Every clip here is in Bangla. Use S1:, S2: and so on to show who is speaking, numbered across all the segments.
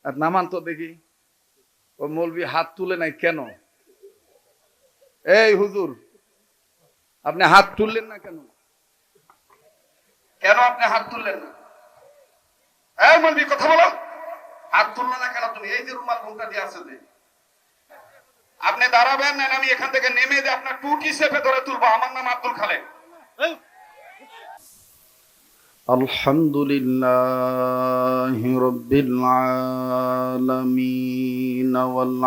S1: আর নামান তো দেখি। ও মৌলবি হাত তুলে নাই কেন? এই হুজুর, আপনি হাত তুললেন না কেন? কেন আপনি হাত তুললেন না? এই মৌলবি কথা বলো, হাত তুললো না কেন তুমি? এই যে রুমাল ঘুমটা দিয়ে আছে যে, আপনি দাঁড়াবেন না, আমি এখান থেকে নেমে যে আপনার টুটি চেপে ধরে তুলবো। আমার নাম আব্দুল খালেক। আলহামদুলিল্লাহি রাব্বিল আলামিন ওয়াল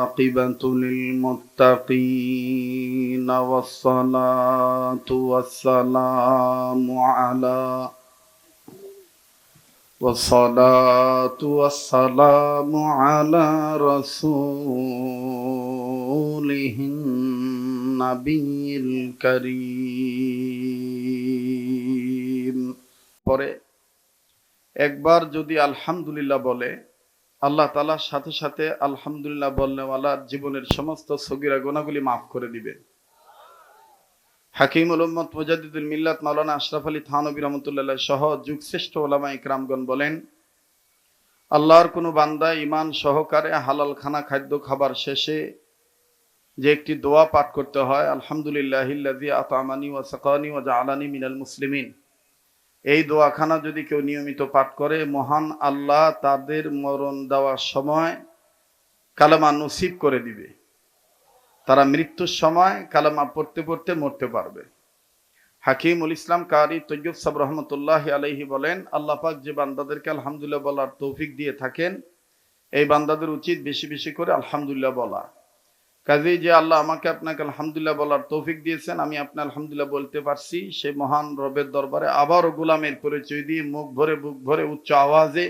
S1: আকিবাতু লিল মুত্তাকিন ওয়াসসালাতু ওয়াসসালামু আলা রাসূলিহিন নাবিয়্যিল কারীম। পরে একবার যদি আলহামদুলিল্লাহ বলে, আল্লাহ তাআলার সাথে সাথে আলহামদুলিল্লাহ বলনেওয়ালার জীবনের সমস্ত সগীরা গুনাহগুলি মাফ করে দিবে। হাকিমুল উম্মত মুজাদ্দিদুল মিল্লাত মাওলানা আশরাফ আলী থানভী রহমাতুল্লাহ সহ যুগশ্রেষ্ঠ উলামা ইকরামগণ বলেন, আল্লাহর কোনো বান্দা ঈমান সহকারে হালাল খাদ্য খাবার শেষে যে একটি দোয়া পাঠ করতে হয়, আলহামদুলিল্লাহিল্লাযী আত'আমানি ওয়া সাকানি ওয়া জাআলানি মিনাল মুসলিমিন, এই দোয়াখানা যদি কেউ নিয়মিত পাঠ করে, মহান আল্লাহ তাদের মরণ দেওয়ার সময় কালেমা নসিব করে দিবে। তারা মৃত্যুর সময় কালেমা পড়তে পড়তে মরতে পারবে। হাকিমুল ইসলাম কারি তৈয়ব সাহেব রহমতুল্লাহি আলাইহি বলেন, আল্লাহ পাক যে বান্দাদেরকে আলহামদুলিল্লাহ বলার তৌফিক দিয়ে থাকেন, এই বান্দাদের উচিত বেশি বেশি করে আলহামদুলিল্লাহ বলা। কাজেই যে আল্লাহ আমাকে আপনাকে আলহামদুলিল্লাহ বলার তৌফিক দিয়েছেন, আমি আপনি আলহামদুলিল্লাহ বলতে পারছি, সেই মহান রবের দরবারে আবারও গোলামের পরিচয় দিয়ে মুখ ভরে বুক ভরে উচ্চ আওয়াজে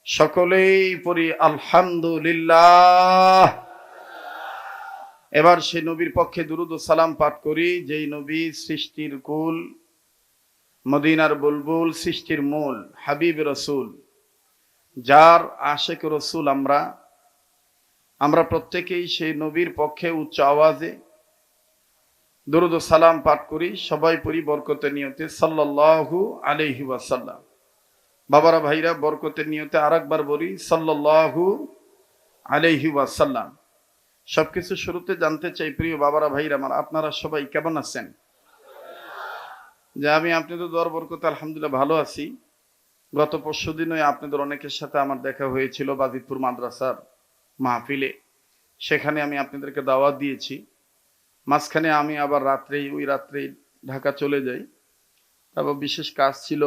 S1: সকলেই পড়ি আলহামদুলিল্লাহ। এবার সেই নবীর পক্ষে দুরুদ ও সালাম পাঠ করি, যেই নবী সৃষ্টির কুল, মদিনার বুলবুল, সৃষ্টির মূল, হাবিব রসুল, যার আশেক রসুল আমরা প্রত্যেকেই সেই নবীর পক্ষে উচ্চ আওয়াজে দুরুদ ও সালাম পাঠ করি। সবাই পড়ি বরকতের নিয়তে সাল্লাল্লাহু আলাইহি ওয়াসাল্লাম। বাবারা ভাইরা, বরকতের নিয়তে আরেকবার বলি সাল্লাল্লাহু আলাইহি ওয়াসাল্লাম। সবকিছু শুরুতে জানতে চাই, প্রিয় বাবারা ভাইরা আমার, আপনারা সবাই কেমন আছেন? যে আমি আপনাদের দোয়ার বরকতে আলহামদুলিল্লাহ ভালো আছি। গত পরশুদিনই আপনাদের অনেকের সাথে আমার দেখা হয়েছিল বাজিতপুর মাদ্রাসার মাহফিলে, সেখানে আমি আপনাদেরকে দাওয়াত দিয়েছি। মাঝখানে আমি আবার ওই রাত্রেই ঢাকা চলে যাই। তারপর বিশেষ কাজ ছিল,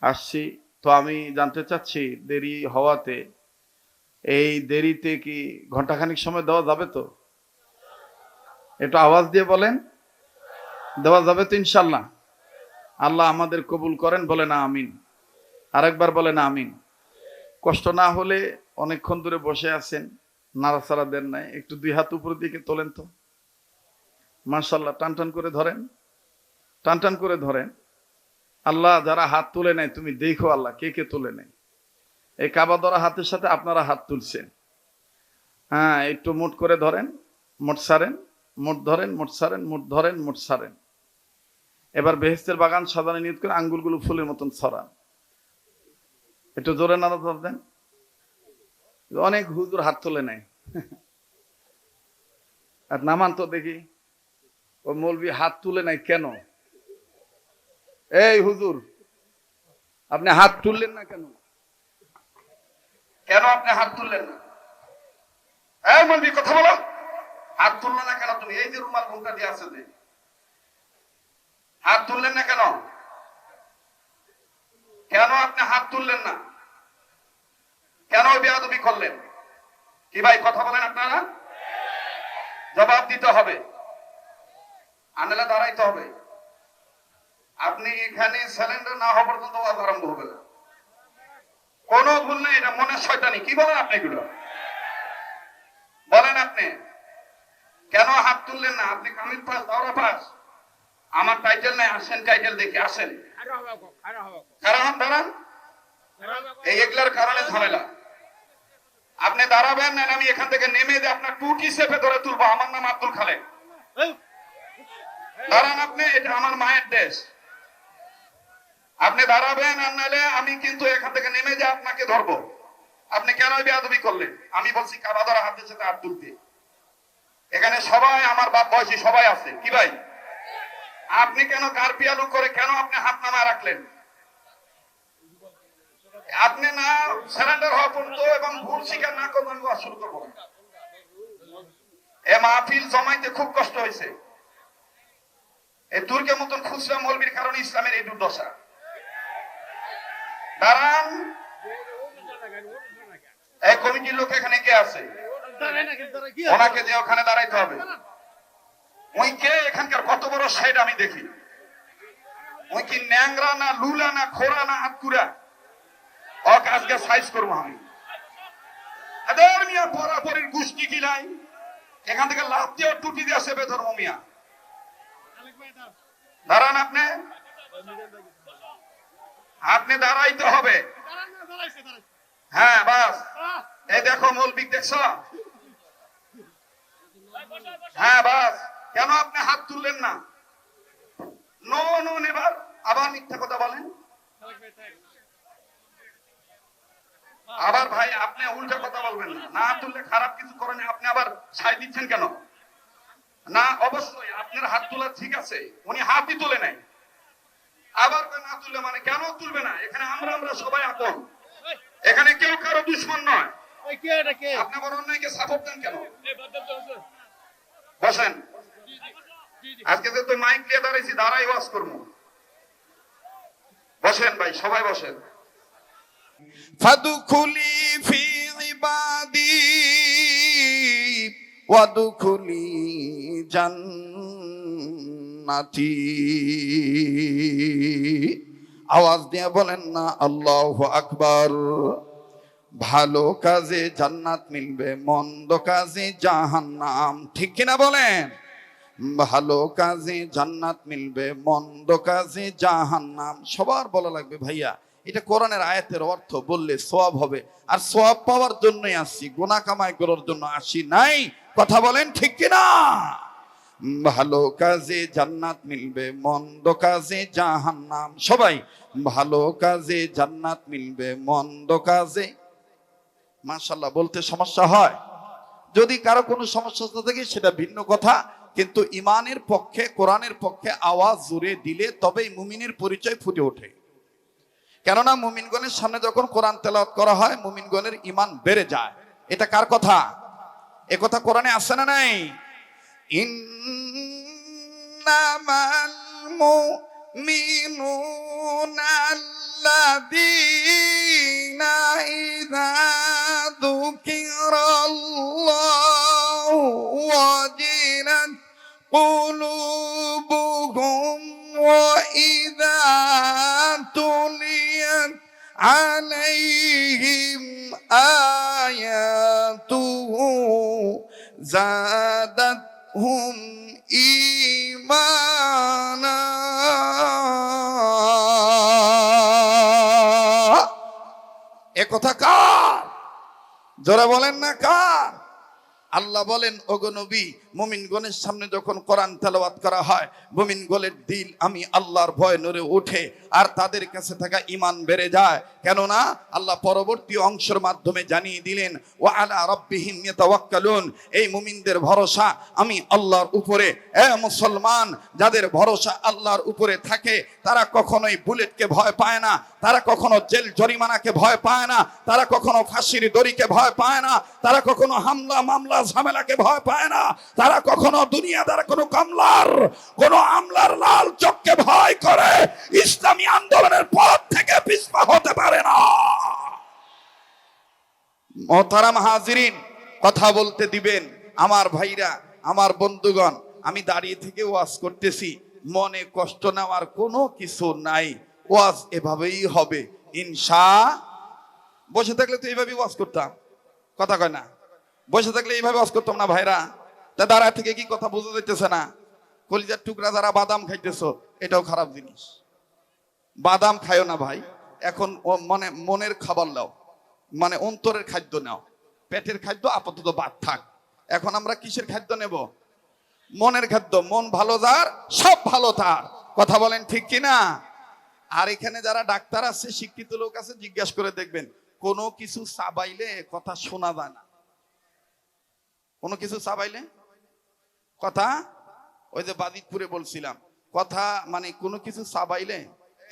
S1: আসছি। তো আমি জানতে চাচ্ছি, দেরি হওয়াতে, এই দেরিতে কি ঘন্টাখানিক সময় দেওয়া যাবে তো? একটু আওয়াজ দিয়ে বলেন, দেওয়া যাবে তো ইনশাল্লাহ? আল্লাহ আমাদের কবুল করেন, বলে না আমিন। আরেকবার বলে না আমিন। কষ্ট না হলে, অনেকক্ষণ ধরে বসে আছেন, নাড়াচাড়া দেন নাই, একটু দুই হাত উপরের দিকে তোলেন তো। মাশাআল্লাহ, টান টান করে ধরেন, টান টান করে ধরেন। আল্লাহ যারা হাত তুলে নেয়, তুমি দেখো আল্লাহ কে কে তুলে নেয়। এই কাবা ধরা হাতের সাথে আপনারা হাত তুলছেন। হ্যাঁ, একটু মুঠ করে ধরেন, মোট সারেন, মোট ধরেন, মোট সারেন, মোট ধরেন, মোট সারেন। এবার বেহেশতের বাগান সাজানো নিয়ত করে আঙ্গুলগুলো ফুলের মতন ছড়ান। একটু জোরে নাড়া দেন। অনেক হুজুর হাত তুলে নেয়। আর নামান তো দেখি। ও মৌলবি হাত তুলে নাই কেন? এই হুজুর, আপনি হাত তুললেন না কেন? কেন আপনি হাত তুললেন না? এই মৌলবি কথা বলো, হাত তুললো না কেন তুমি? এই যে রুমাল ঘুমটা দিয়ে আছে যে, হাত তুললেন না কেন? কেন আপনি হাত তুললেন না? কেন বেয়াদবি করলেন? কি ভাই কথা বলেন আপনারা? জবাব দিতে হবে, আনলে দাঁড়াইতে হবে। আপনি এখানে সিলিন্ডার না হওয়া পর্যন্ত আওয়াজ আরম্ভ হবে না। কোনো ভুল নেই, এটা মনের শয়তানি। কি বলেন আপনি এগুলো? বলেন আপনি কেন হাত তুললেন না? আপনি কামিল পাস, দাওরা পাস, আমার টাইটেল নাই। আসেন, টাইটেল দেখি, আসেন। কারণ দাঁড়ান, এই এগুলার কারণে ঝামেলা। আপনি দাঁড়াবেন না, আমি এখান থেকে নেমে যে আপনার টুটি চেপে ধরে তুলবো। আমার নাম আব্দুল খালেক। দাঁড়ান আপনি, এটা আমার মায়ের দেশ। আপনি দাঁড়াবেন, আর নাহলে আমি কিন্তু এখান থেকে নেমে যে আপনাকে ধরবো। আপনি কেন বেয়াদবি করলেন? আমি বলছি কাবা ধরা হাতের সাথে হাত তুলতে। এখানে সবাই আমার বাপ বয়সী সবাই আছে, কি ভাই? আপনি কেন গারপিয়ালু করে কেন আপনি হাত নামা রাখলেন? আপনি না সারেন্ডার হওয়া পর্যন্ত এবং ভুল স্বীকার না করবেন শুরু করবো। এ মাহফিল জমাইতে খুব কষ্ট হয়েছে। এই তুর্কের মতন খুচরা মৌলবীর কারণে ইসলামের এই দুর্দশা। দাঁড়ান, এই কমিটির লোক এখানে কে আছে? ওনাকে যে ওখানে দাঁড়াইতে হবে। ওই কে এখানকার কত বড় শেড আমি দেখি। ওই কি ন্যাংরা না লুলা না খোরা না হাতকুড়া? ওকে আজকে সাইজ করবো আমি। এদের মিয়া পরাপরের গোষ্ঠী কি নাই? এখান থেকে লাভ দিয়ে টুটি দিয়ে আসে বেধর্ম মিয়া। দাঁড়ান, আপনি দাঁড়াইতে হবে। হ্যাঁ বাস, এই দেখো মৌলবি দেখছ? হ্যাঁ বাস, কেন আপনি হাত তুললেন না? নো নো নেবার, আবার মিথ্যা কথা বলেন। আবার ভাই আপনি উল্টা কথা বলবেন না। না তুললে খারাপ কিছু করেন, আপনি আবার সাই দিচ্ছেন কেন? না অবশ্যই আপনার হাত তোলা ঠিক আছে, উনি হাতই তোলে নাই। আবার না তুললে মানে কেন তুলবে না? এখানে আমরা সবাই আপন, এখানে কেউ কারো দুশ্মন নয়। আপনি বড় অন্যায়কে সাপোর্ট দেন কেন? বসেন, আজকে তো মাইক নিয়ে দাঁড়াইছি, দাঁড়াই ওয়াজ করবো। বসেন ভাই, সবাই বসেন। ফাদুখুলি ফি ইবাদি ওয়াদুখুলি জান্নাতি। আওয়াজ দিয়ে বলেন না আল্লাহু আকবার। ভালো কাজে জান্নাত মিলবে, মন্দ কাজে জাহান্নাম। ঠিক কিনা বলেন? ভালো কাজে জান্নাত মিলবে, মন্দ কাজে জাহান্নাম। সবার বলা লাগবে ভাইয়া এটা কোরআনের আয়াতের অর্থ বললে সওয়াব হবে। আর সওয়াব পাওয়ার জন্যই আসছি, গুনাহ কামাই করার জন্য আসি নাই। কথা বলেন ঠিক কিনা? ভালো কাজে জান্নাত মিলবে, মন্দ কাজে জাহান্নাম। সবাই ভালো কাজে জান্নাত মিলবে, মন্দ কাজে। মাশাআল্লাহ বলতে সমস্যা হয়, যদি কারো কোনো সমস্যা থাকে সেটা ভিন্ন কথা, কিন্তু ইমানের পক্ষে কোরআনের পক্ষে আওয়াজ জোরে দিলে তবেই মুমিনের পরিচয় ফুটে ওঠে। কেননা মুমিনগণের সামনে যখন কোরআন তেলাওয়াত করা হয় মুমিনগণের ঈমান বেড়ে যায়। এটা কার কথা? এ কথা কোরআনে আছে না নাই? ইন্নামাল মুমিনুনা আল্লাযীনা ইযা যুকিরাল্লাহু ওয়াজিলাত কুলুবুহুম ওয়া ইযা তুলিয়াত আলাইহিম আয়াতুহু যাদাতহুম ঈমানা। এ কথা কার? জোরে বলেন না কার? আল্লাহ বলেন ওগো নবী, মুমিনগণের সামনে যখন কোরআন তেলাওয়াত করা হয় মুমিনগণের দিল আমি আল্লাহর ভয় নড়ে ওঠে আর তাদের কাছে থাকা ঈমান বেড়ে যায়। কেননা আল্লাহ পরবর্তী অংশের মাধ্যমে জানিয়ে দিলেন ওয়া আলা রাব্বিহিম ইয়াতাওয়াক্কালুন। এই মুমিনদের ভরসা আমি আল্লাহর উপরে। এ মুসলমান, যাদের ভরসা আল্লাহর উপরে থাকে তারা কখনোই বুলেটকে ভয় পায় না, তারা কখনো জেল জরিমানাকে ভয় পায় না, তারা কখনো ফাঁসির দড়িকে ভয় পায় না, তারা কখনো হামলা মামলা ঝামেলাকে ভয় পায় না, তারা কখনো দুনিয়াদার কোনো কামলার কোনো আমলার লাল চোখকে ভয় করে ইসলামী আন্দোলনের পথ থেকে পিছপা হতে পারে না। মোহতারাম হাজিরিন, কথা বলতে দিবেন আমার ভাইরা, আমার বন্ধুগণ। আমি দাঁড়িয়ে থেকে ওয়াজ করতেছি, মনে কষ্ট নেওয়ার কোনো কিছু নাই। ওয়াজ এভাবেই হবে ইনশাআল্লাহ। বসে থাকলে তো এইভাবেই ওয়াজ করতাম, কথা কয় না? বসে থাকলে এইভাবে ওয়াজ করতাম না ভাইরা? তা দাঁড়া থেকে কি কথা বোঝা যাইতেছে না? কলিজার টুকরা যারা বাদাম খাইতেছো এটাও খারাপ জিনিস। বাদাম খায়ও না ভাই, এখন মানে মনের খাবার নাও, মানে অন্তরের খাদ্য নাও। পেটের খাদ্য আপাতত বাদ থাক। এখন আমরা কিসের খাদ্য নেব? মনের খাদ্য। মন ভালো যার সব ভালো তার। কথা বলেন ঠিক কিনা? আর এখানে যারা ডাক্তার আছে, শিক্ষিত লোক আছে, জিজ্ঞাসা করে দেখবেন কোনো কিছু চাবাইলে কথা শোনা যায় না। কোনো কিছু চাবাইলে কথা, ওই যে বাজিতপুরে বলছিলাম, কথা মানে কোনো কিছু চাবাইলে,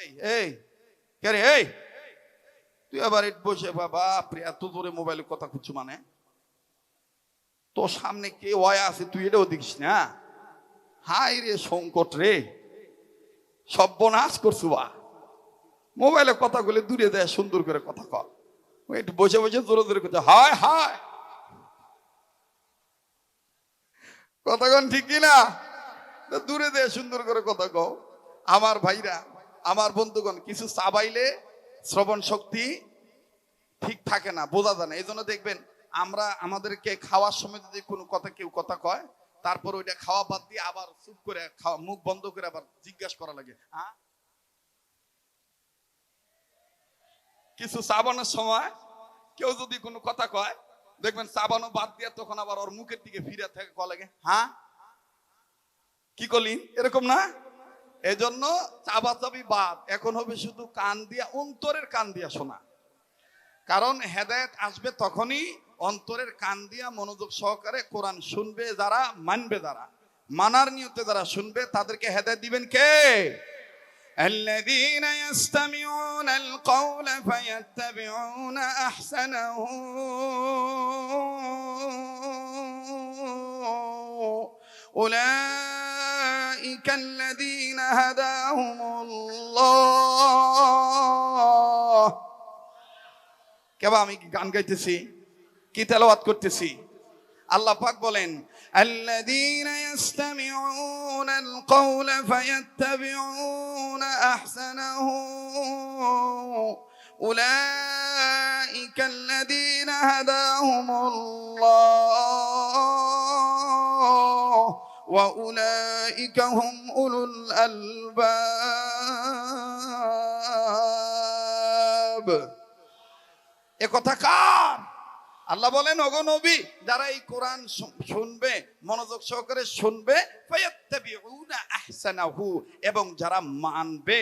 S1: এই এই কে রে, এই তুই আবার বসে, বাবা এত জোরে মোবাইলে কথা খুঁজছো, মানে তোর সামনে কে ওয়া আছে তুই এটাও দেখিস না? হাই রে সংকট রে, সর্বনাশ করছু বা। মোবাইলে কথা বলে দূরে দেয়, সুন্দর করে কথা কর। একটু বসে বসে জোরে জোরে কথা, হায় হায়, কথা কন ঠিক কিনা? দূরে দেয় সুন্দর করে কথা কও। আমার ভাইরা, আমার বন্ধুগণ, কিছু চাবাইলে শ্রবণ শক্তি ঠিক থাকে না, বোঝা যায় না। এই জন্য দেখবেন আমরা আমাদেরকে খাওয়ার সময় যদি কোনো কথা কেউ কথা কয়, তারপর ওইটা খাওয়া বাদ দিয়ে আবার চুপ করে খাওয়া, মুখ বন্ধ করে আবার জিজ্ঞাসা করা লাগে। হ্যাঁ, কিছু চাবানোর সময় কেউ যদি কোনো কথা কয়, দেখবেন চাবানো বাদ দিয়ে তখন আবার ওর মুখের দিকে ফিরে থেকে কয়া লাগে, হ্যাঁ কি করলি, এরকম না? এজন্য চাবাচাবি বাদ, এখন হবে শুধু কান দিয়া, অন্তরের কান দিয়া শোনা। কারণ হেদায়েত আসবে তখনই অন্তরের কান দিয়া মনোযোগ সহকারে কোরআন শুনবে যারা, মানবে যারা, মানার নিয়তে যারা শুনবে, তাদেরকে হেদায়েত দিবেন কে? الذين يستمعون القول فيتبعون أحسنه أولئك الذين هداهم الله। কেবা আমি গান গাইতেছি, কি তেলাওয়াত করতেছি? আল্লাহ পাক বলেন, الذين يستمعون القول فيتبعون أحسنه أولئك الذين هداهم الله وأولئك هم أولو الألباب। এ কথা কার? আল্লাহ বলেন, ওগো নবী, যারা এই কোরআন শুনবে, মনোযোগ সহকারে শুনবে, ফায়াত্তাবিউনা আহসানাহু, এবং যারা মানবে,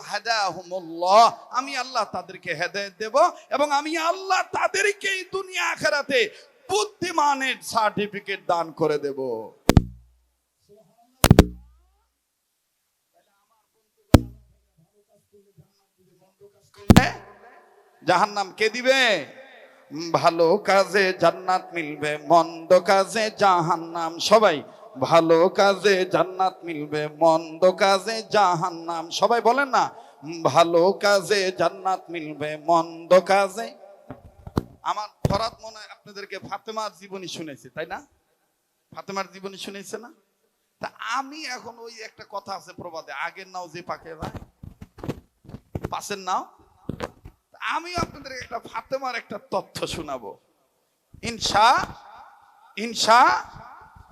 S1: হাদাহুমুল্লাহ, আমি আল্লাহ তাদেরকে হেদায়েত দেব, এবং আমি আল্লাহ তাদেরকে এই দুনিয়া আখিরাতে বুদ্ধিমানের সার্টিফিকেট দান করে দেব। জাহান্নাম কে দিবে? ভালো কাজে জান্নাত মিলবে, মন্দ কাজে জাহান্নাম। সবাই, ভালো কাজে জান্নাত মিলবে, মন্দ কাজে জাহান্নাম। সবাই বলেন না, ভালো কাজে জান্নাত মিলবে, মন্দ কাজে। আমার ফরাত মনে হয় আপনাদেরকে ফাতেমার জীবনী শুনেছে, তাই না? ফাতেমার জীবনী শুনেছে না? তা আমি এখন ওই একটা কথা আছে প্রবাদে, আগের নাও যে পাকে যায়, পাশের নাও। আমি আপনাদের একটা ফাতেমার একটা তথ্য শোনাবো, ইনশা।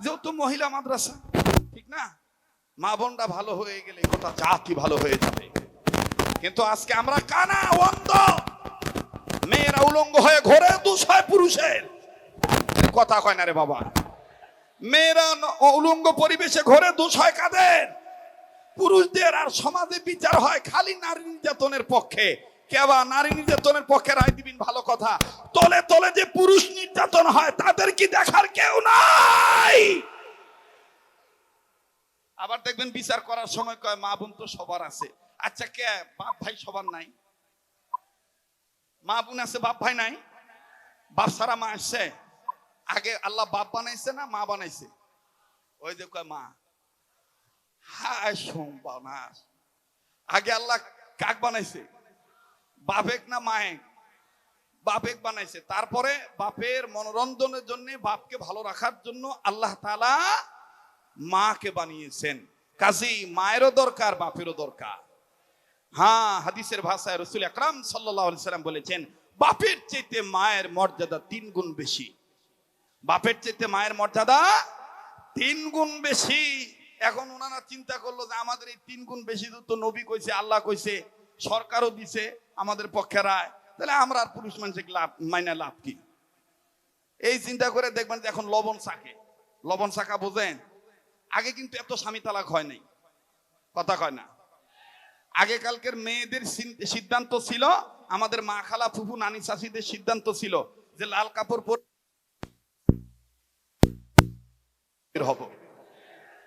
S1: যেহেতু মহিলা মাদ্রাসা, ঠিক না? মা বোনরা ভালো হয়ে গেলে গোটা জাতি ভালো হয়ে যাবে। কিন্তু আজকে আমরা কানা অন্ধ, মেয়েরা উলঙ্গ হয়ে ঘরে দুঃসয় পুরুষের কথা কয় না রে বাবা। মেয়েরা উলঙ্গ পরিবেশে ঘরে দুঃসয় কাদের? পুরুষদের। আর সমাজে বিচার হয় খালি নারী নির্যাতনের পক্ষে। কেবা নারী নির্যাতনের পক্ষে রায় দিবেন, ভালো কথা। তলে তলে যে পুরুষ নির্যাতন হয় তাদের কি দেখার কেউ নাই? আবার দেখবেন বিচার করার সময় কয় মা বোন তো সবার আছে। আচ্ছা, কে বাপ ভাই সবার নাই? মা বোন আছে, বাপ ভাই নাই? বাপ ছাড়া মা আসছে? আগে আল্লাহ বাপ বানাইছে না মা বানাইছে? ওই যে কয় মা, হায় সম্বানাস। আগে আল্লাহ কাক বানাইছে? বাপেক না মায়েক? বাপেক বানাইছে। তারপরে বাপের মনোরঞ্জনের জন্য, বাপকে ভালো রাখার জন্য আল্লাহ তাআলা মাকে বানিয়েছেন। কাজী মায়েরও দরকার, বাপেরও দরকার। হ্যাঁ, হাদিসের ভাষায় রাসূল আকরাম সাল্লাল্লাহু আলাইহি সাল্লাম বলেছেন, বাপের চাইতে মায়ের মর্যাদা 3 গুণ বেশি। বাপের চাইতে মায়ের মর্যাদা 3 গুণ বেশি। এখন ওনারা চিন্তা করলো যে আমাদের এই 3 গুণ বেশি তো নবী কইছে, আল্লাহ কইছে, সরকারও দিছে আমাদের পক্ষে রায়, তাহলে আমরা আর পুরুষ মানুষকে লাভ মাইনা লাভ কি? এই চিন্তা করে দেখবেন যে এখন লবণ শাকে, লবণ শাখা বোঝেন? আগে কিন্তু এত স্বামী তালাক হয় নাই, কথা কয় না। আগেকালকের মেয়েদের সিদ্ধান্ত ছিল, আমাদের মা খালা ফুফু নানি চাষিদের সিদ্ধান্ত ছিল যে লাল কাপড় পরে হব।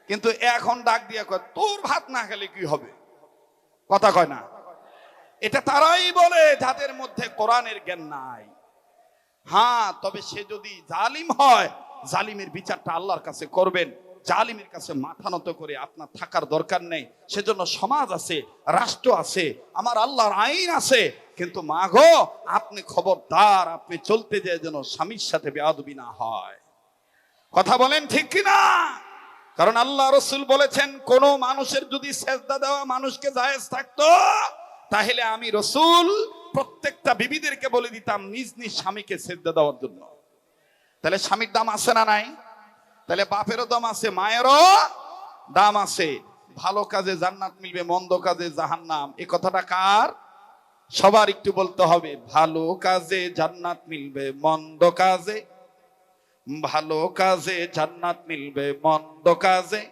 S1: কিন্তু এখন ডাক দিয়া কয় তোর ভাত না খেলে কি হবে, কথা কয় না। এটা তারাই বলে যাদের মধ্যে কোরআনের জ্ঞান নাই। হ্যাঁ, তবে সে যদি জালিম হয়, জালিমের বিচারটা আল্লাহর কাছে করবেন। জালিমের কাছে মাথা নত করে আপনার থাকার দরকার নেই। সেজন্য সমাজ আছে, রাষ্ট্র আছে, আমার আল্লাহর আইন আছে। কিন্তু মা গো, আপনি খবরদার, আপনি চলতে যেয়ে যেন স্বামীর সাথে বেয়াদবি না হয়। কথা বলেন ঠিক কিনা? কারণ আল্লাহ রসুল বলেছেন, কোন মানুষের যদি সেজদা দেওয়া মানুষকে জায়েজ থাকতো, তাহলে আমি রসুল প্রত্যেকটা বিবিদেরকে বলে দিতাম নিজ নিজ স্বামীকে সেজদা দেওয়ার জন্য। তাহলে স্বামীর দাম আছে না নাই? তাহলে বাপেরও দাম আছে, মায়েরও দাম আছে। ভালো কাজে জান্নাত মিলবে, মন্দ কাজে জাহান্নাম। এই কথাটা কার? সবার একটু বলতে হবে। ভালো কাজে জান্নাত মিলবে, মন্দ কাজে, ভালো কাজে জান্নাত মিলবে, মন্দ কাজে।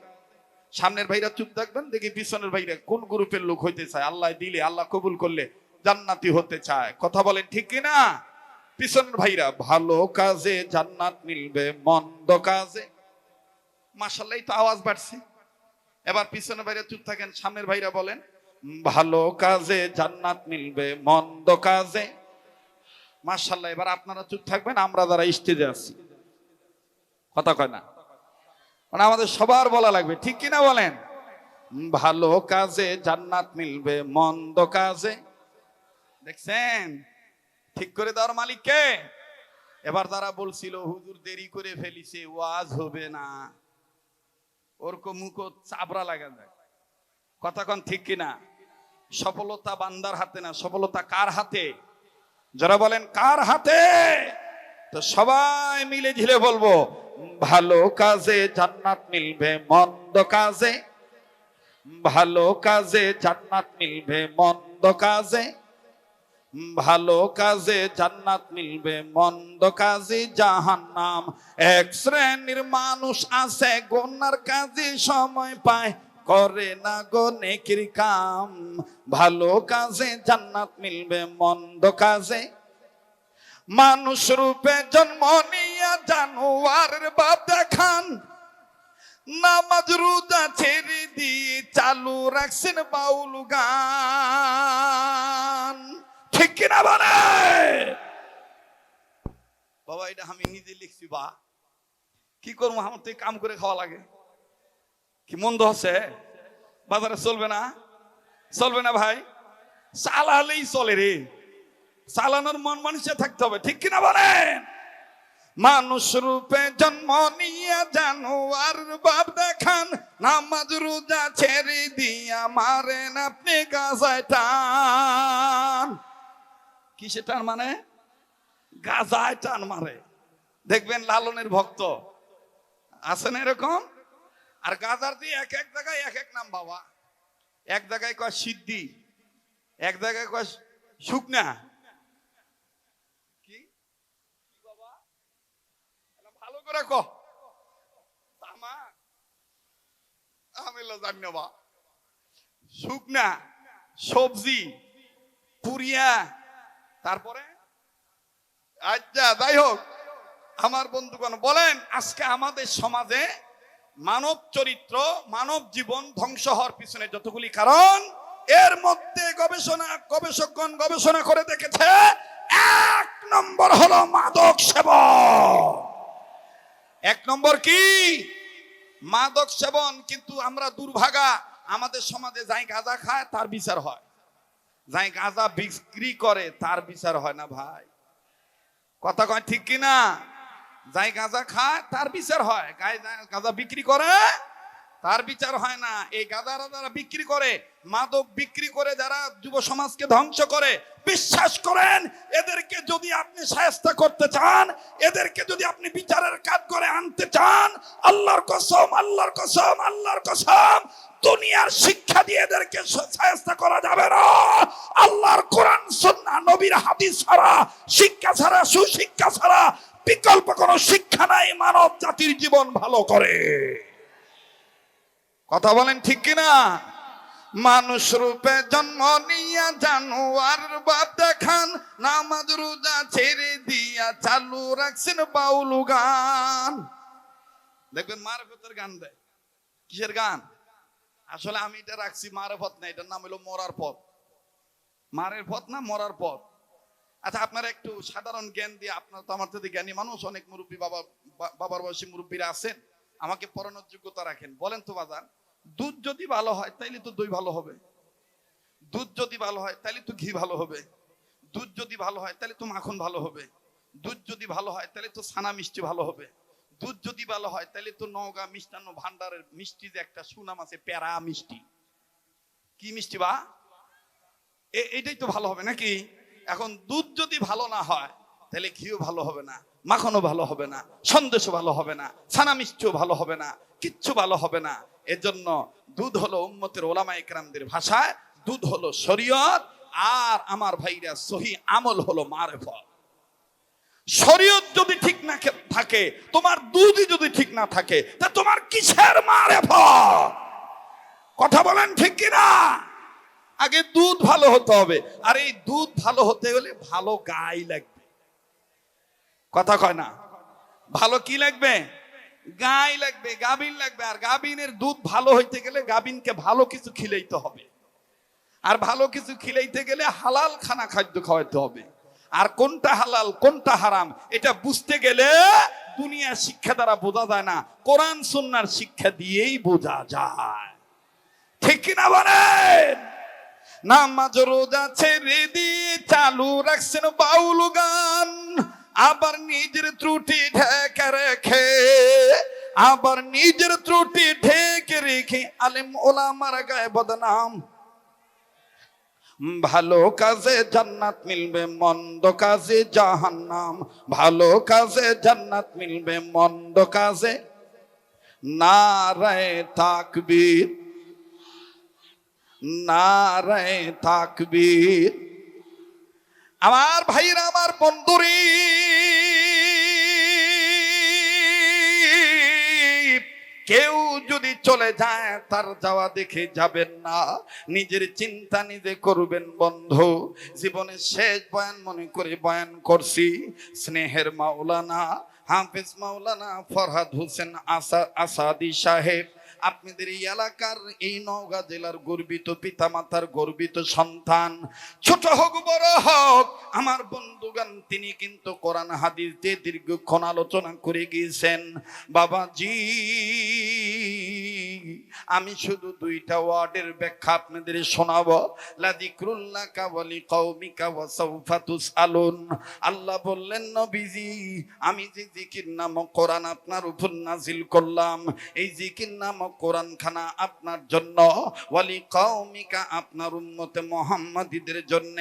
S1: সামনের ভাইরা চুপ থাকবেন, দেখি পিছনের ভাইরা কোন গ্রুপের লোক হইতে চায়। আল্লাহ দিলে, আল্লাহ কবুল করলে জান্নাতি হতে চায়। কথা বলেন ঠিক কিনা? পিছনের ভাইরা, ভালো কাজে জান্নাত মিলবে, মন্দ কাজে। মাশাআল্লাহ, তো আওয়াজ বাড়ছে। এবার পিছনের ভাইরা চুপ থাকেন, সামনের ভাইরা বলেন, ভালো কাজে জান্নাত মিলবে, মন্দ কাজে। মাশাআল্লাহ, এবার আপনারা চুপ থাকবেন, আমরা যারা স্টেজে আছি। কথা কয় না, মানে আমাদের সবার বলা লাগবে, ঠিক কিনা বলেন? ভালো কাজে জান্নাত মিলবে, মন্দ কাজে। দেখছেন, ঠিক করে দেওয়ার মালিক কে? এবার যারা বলছিল হুজুর দেরি করে ফেলিছে, ওয়াজ হবে না, ওরকম মুখ চাবড়া লাগা যায়। কথা কন ঠিক কিনা? সফলতা বান্দার হাতে না, সফলতা কার হাতে? যারা বলেন কার হাতে? তো সবাই মিলে ঝিলে বলবো, ভালো কাজে জান্নাত মিলবে, মন্দ কাজে, ভালো কাজে জান্নাত মিলবে, মন্দ কাজে, ভালো কাজে জান্নাত মিলবে, মন্দ কাজে জাহান্নাম। এক শ্রেণীর মানুষ আছে গুনার কাজে সময় পায়, করে না গো নেকির কাম। ভালো কাজে জান্নাত মিলবে, মন্দ কাজে। মানুষ রূপে জন্ম নিয়া জানোয়ারের বাপ দেখান, নামাজ রোজা ছেড়ে দিয়ে চালু রাখছেন বাউল গান। ঠিক কিনা বলে? বাবা এটা আমি নিজে লিখছি, বা কি করবো, আমার তো কাম করে খাওয়া লাগে। কি মন্দ হচ্ছে? বাজারে চলবে না? চলবে না ভাই? চালালেই চলে রে, চালানোর মন মানুষে থাকতে হবে। ঠিক কিনা বলেন? মানুষ রূপে জন্ম নিয়ে জানোয়ার বাপ দেখান, নামাজ রোজা ছেড়ে দিয়া মারেন আপনি গাজায় টান। কিসে টান মানে? গাজায় টান মারে। দেখবেন লালনের ভক্ত আছেন এরকম। আর গাজার দিয়ে এক এক জায়গায় এক এক নাম বাবা। এক জায়গায় কয় সিদ্ধি, এক জায়গায় কয় শুকনা। কি বাবা ভালো করে কহ, আমি জানি না বা। শুকনা সবজি পুরিয়া, তারপরে আচ্ছা যাই হোক, আমার বন্ধুগণ বলেন, আজকে আমাদের সমাজে মানব চরিত্র, মানব জীবন ধ্বংস হওয়ার পিছনে যতগুলি কারণ, এর মধ্যে গবেষকগণ গবেষণা করে দেখেছে, এক নম্বর হলো মাদক সেবন। এক নম্বর কি? মাদক সেবন। কিন্তু আমরা দুর্ভাগা, আমাদের সমাজে যাই গাঁজা খায় তার বিচার হয়, যাই গাঁজা বিক্রি করে তার বিচার হয় না ভাই। কথা কয় ঠিক কিনা? যাই গাঁজা খায় তার বিচার হয়, গাঁজা বিক্রি করে তার বিচার হয় না। এই গাঁজারা যারা বিক্রি করে, মাদক বিক্রি করে যারা যুব সমাজকে ধ্বংস করে, বিশ্বাস করেন এদেরকে যদি আপনি শায়েস্তা করতে চান, এদেরকে যদি আপনি বিচারের কাজ করে আনতে চান, আল্লাহর কসম, আল্লাহর কসম, আল্লাহর কসম, দুনিয়ার শিক্ষা দিয়ে এদেরকে শায়েস্তা করা যাবে না। আল্লাহর কোরআন সুন্নাহ নবীর হাদিস ছাড়া, শিক্ষা ছাড়া, সুশিক্ষা ছাড়া বিকল্প কোনো শিক্ষা নাই মানব জাতির জীবন ভালো করে। কথা বলেন ঠিক কিনা? মানুষ রূপে জন্ম নিয়া জানোয়ার বাপ দেখান, নামাজ রোজা ছেড়ে দিয়া চালু রাখছেন বাউল গান। দেখবেন মারফতের গান দেয়। কিসের গান? আসলে আমি এটা রাখছি মারফত না, এটার নাম হলো মরার পথ। মারের পথ না, মরার পথ। আচ্ছা, আপনারা একটু সাধারণ জ্ঞান দিয়ে, আপনার তো আমার থেকে জ্ঞানী মানুষ, অনেক মুরব্বী বাবার বয়সী মুরব্বীরা আছেন, আমাকে পড়ানোর যোগ্যতা রাখেন। বলেন তো বাজান, দুধ যদি ভালো হয় তাইলে তো দই ভালো হবে, দুধ যদি ভালো হয় তাইলে তো ঘি ভালো হবে, দুধ যদি ভালো হয় তাহলে তো মাখন ভালো হবে, দুধ যদি ভালো হয় তাহলে তো ছানা মিষ্টি ভালো হবে, দুধ যদি ভালো হয় তাহলে তো নওগাঁ মিষ্টান্ন ভান্ডারের মিষ্টি যে একটা সুনাম আছে, প্যারা মিষ্টি, কি মিষ্টি বা, এইটাই তো ভালো হবে নাকি? এখন দুধ যদি ভালো না হয় তাহলে ঘিও ভালো হবে না, মাখনও ভালো হবে না, সন্দেশও ভালো হবে না, ছানা মিষ্টিও ভালো হবে না, কিচ্ছু ভালো হবে না। এজন্য দুধ হলো উম্মতের ওলামায়ে কেরামদের ভাষায় দুধ হলো শরীয়ত, আর আমার ভাইরা সহি আমল হলো মারফত। শরীয়ত যদি ঠিক না থাকে, তোমার দুধই যদি ঠিক না থাকে, তা তোমার কিসের মারফত? কথা বলেন ঠিক কিনা? আগে দুধ ভালো হতে হবে, আর এই দুধ ভালো হতে হলে ভালো গাই লাগবে। কথা কয় না? ভালো কি লাগবে? গাই লাগবে, গাবিন লাগবে। আর গাবিনের দুধ ভালো হইতে গেলে গাবিনকে ভালো কিছু খিলাইতে হবে, আর ভালো কিছু খিলাইতে গেলে হালাল খানা খাদ্য খাওয়াইতে হবে। আর কোনটা হালাল কোনটা হারাম এটা বুঝতে গেলে দুনিয়ার শিক্ষা দ্বারা বোঝা যায় না, কোরআন সুন্নাহর শিক্ষা দিয়েই বোঝা যায়। ঠিক কিনা বলেন? নামাজ রোজা ছেড়ে দিয়ে চালু রাখছেন বাউল গান, আবার নিজের ত্রুটি ঢেকে রেখে, আবার নিজের ত্রুটি ঢেকে রেখে আলেম ওলামার গায়ে বদনাম। ভালো কাজে জান্নাত মিলবে, মন্দ কাজে জাহান্নাম। ভালো কাজে জান্নাত মিলবে, মন্দ কাজে নারায়ে তাকবীর, নারায়ে তাকবীর। আমার ভাইরা, আমার বন্ধুরি, কেউ যদি চলে যায় তার যাওয়া দেখে যাবেন না, নিজের চিন্তা নিজে করবেন বন্ধু। জীবনের শেষ বয়ান মনে করে বয়ান করছি স্নেহের মাওলানা হাফেজ মাওলানা ফরহাদ হোসেন আসাদি সাহেব। আপনাদের এই এলাকার এই নওগাঁ জেলার গর্বিত পিতামাতার গর্বিত সন্তান, ছোট হোক বড় হোক, আমার বন্ধুগান তিনি কিন্তু কোরআন হাদিস দিয়ে দীর্ঘক্ষণ আলোচনা করে গিয়েছেন। বাবাজি, আমি শুধু দুইটা ওয়ার্ডের ব্যাখ্যা আপনাদের শোনাবো। লাযিকরুল্লাকা ওয়া লিকাউমিকা ওয়া সাওফা তুসআলুন। আল্লাহ বললেন, নবীজি, আমি যে জিকির নামক কোরআন আপনার উপর নাজিল করলাম, এই জিকির নামক কোরআন খানা আপনার জন্য, ওয়া লিকাউমিকা আপনার উম্মতে মুহাম্মাদীদের জন্য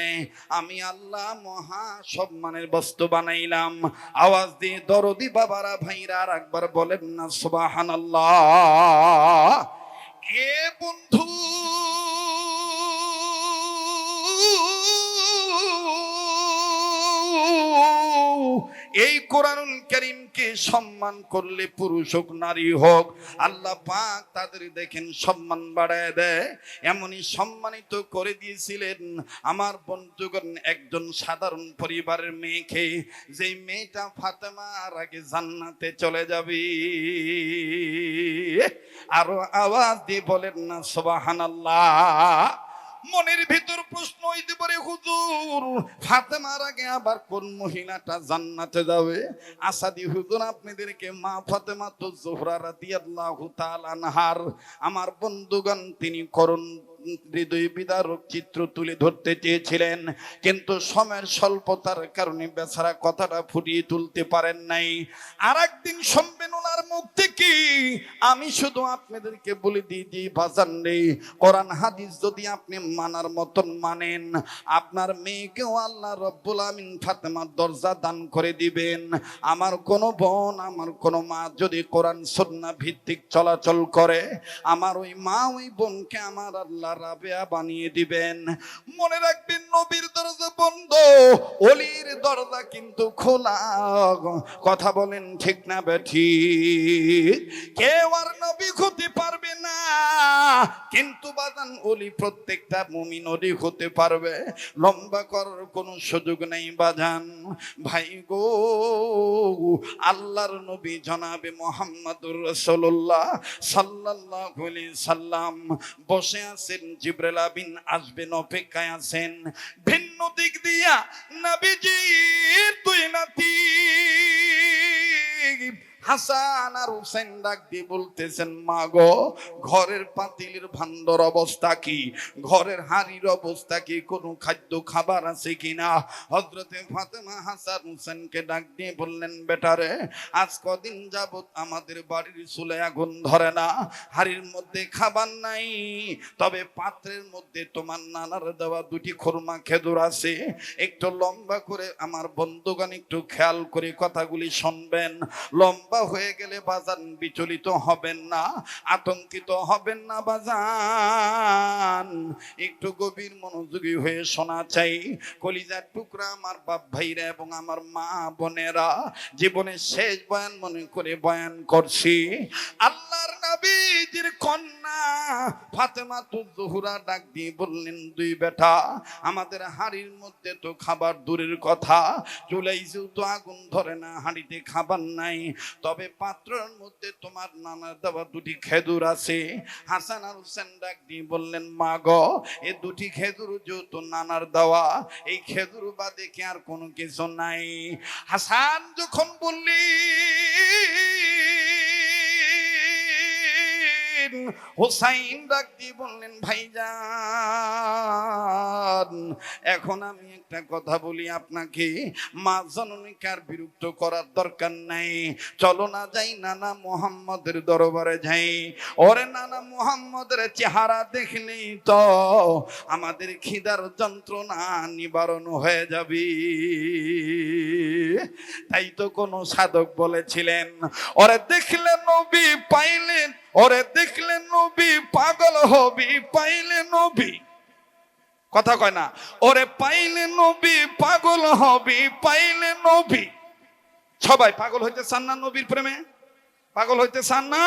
S1: আমি আল্লাহ মহা সম্মানের বস্তু বানাইলাম। আওয়াজ দিয়ে দরদি বাবারা ভাইরা আর একবার বলেন না সুবহানাল্লাহ। এ বন্ধু, এই কোরআনুল কারীমকে সম্মান করলে পুরুষ হোক নারী হোক, আল্লাহ পাক তাদের দেখেন সম্মান বাড়ায় দেয়। এমনই সম্মানিত করে দিয়েছিলেন আমার বন্ধুগণ একজন সাধারণ পরিবারের মেয়েকে, যেই মেয়েটা ফাতেমার আগে জান্নাতে চলে যাবে। আরো আওয়াজ দিয়ে বলেন না সুবহানাল্লাহ। মনের ভিতর প্রশ্ন হইতে পারে, হুজুর ফাতেমার আগে আবার কোন মহিলাটা জান্নাতে যাবে? আসাদি হুজুর, আপনাদেরকে মা ফাতেমা তো জোহরা রাদিয়াল্লাহু তাআলা আনহার আমার বন্ধুগণ তিনি করুণ হৃদয় বিদারক চিত্র তুলে ধরতে চেয়েছিলেন, কিন্তু সময়ের স্বল্পতার কারণে বেচারা কথাটা ফুটিয়ে তুলতে পারেন নাই। আর একদিন শুনবেন ওনার মুখ থেকে। আমি শুধু আপনাদেরকে বলে দিই যে বাজান রে, কোরআন হাদিস যদি আপনি মানার মতন মানেন, আপনার মেয়েকেও আল্লাহ রব্বুল আমিন ফাতেমার দরজা দান করে দিবেন। আমার কোনো বোন, আমার কোনো মা যদি কোরআন সুন্নাহ ভিত্তিক চলাচল করে, আমার ওই মা ওই বোনকে আমার আল্লাহ রাবেয়া বানিয়ে দিবেন। মনে রাখবেন নবীর দরজা বন্ধ, ওলির দরজা কিন্তু খোলা। কথা বলেন ঠিক না বেঠিক? কেউ আর নবী হতে পারবে না, কিন্তু বাজান ওলি প্রত্যেকটা মুমিন ওলি হতে পারবে। লম্বা করার কোনো সুযোগ নেই বাজান। ভাই গো, আল্লাহর নবী জনাবে মুহাম্মদুর রাসূলুল্লাহ সাল্লাল্লাহু আলাইহি সাল্লাম বসে আছেন, জিবরাইল আমিন আসবেন অপেক্ষায় আছেন। ভিন্ন দিক দিয়া নবীজির দুই নাতি হাসান আর হুসেন ডাক দিয়ে বলতেছেন, মা গো, ঘরের পাতিলের ভান্ডার অবস্থা কি, ঘরের হাড়ির অবস্থা কি, কোনো খাদ্য খাবার আছে কিনা? হযরতে ফাতেমা হাসান হুসেনকে ডাক দিয়ে বললেন, বেটারে, আজ কদিন যাবত আমাদের বাড়ির চুলায় আগুন ধরে না, হাড়ির মধ্যে খাবার নাই, তবে পাত্রের মধ্যে তোমার নানার দেওয়া দুটি খুরমা খেজুর আছে। একটু লম্বা করে আমার বন্ধুগণ একটু খেয়াল করে কথাগুলি শুনবেন। লম্বা হয়ে গেলে বাজান বিচলিত হবেন না, আতঙ্কিত হবেন না বাজান। একটু গভীর মনোযোগী হয়ে শোনা চাই। কলিজার টুকরা আমার বাপ ভাইরা এবং আমার মা বোনেরা, জীবনের শেষ বয়ান মনে করে বয়ান করছি। আল্লাহর নবীজির কন্যা ফাতেমা জোহরা ডাক দিয়ে বললেন, দুই বেটা, আমাদের হাড়ির মধ্যে তো খাবার দূরের কথা, চুলাইছেও তো আগুন ধরে না, হাঁড়িতে খাবার নাই, তবে পাত্রের মধ্যে তোমার নানার দেওয়া দুটি খেজুর আছে। হাসান আর হুসেন ডাক দিয়ে বললেন, মা গো, এই দুটি খেজুর যেহেতু নানার দেওয়া, এই খেজুর বাদে কি আর কোনো কিছু নাই? হাসান যখন বললি, হুসাইন ডাক দিয়ে বললেন, ভাইজান, এখন আমি একটা কথা বলি আপনাকে, মা জননীকে আর বিরক্ত করার দরকার নাই। চলো না যাই নানা মুহাম্মদের দরবারে যাই। ওরে নানা মুহাম্মদের চেহারা দেখলেই তো আমাদের খিদার যন্ত্রণা নিবারণ হয়ে যাবে। তাই তো কোন সাধক বলেছিলেন, ওরে দেখলে নবী পাইলেন, ওরে দেখলে নবী পাগল হবি, পাইলে নবী, কথা কয় না, ওরে পাইলে নবী পাগল হবি, পাইলে নবী। সবাই পাগল হইতে চান না? নবীর প্রেমে পাগল হইতে চান না?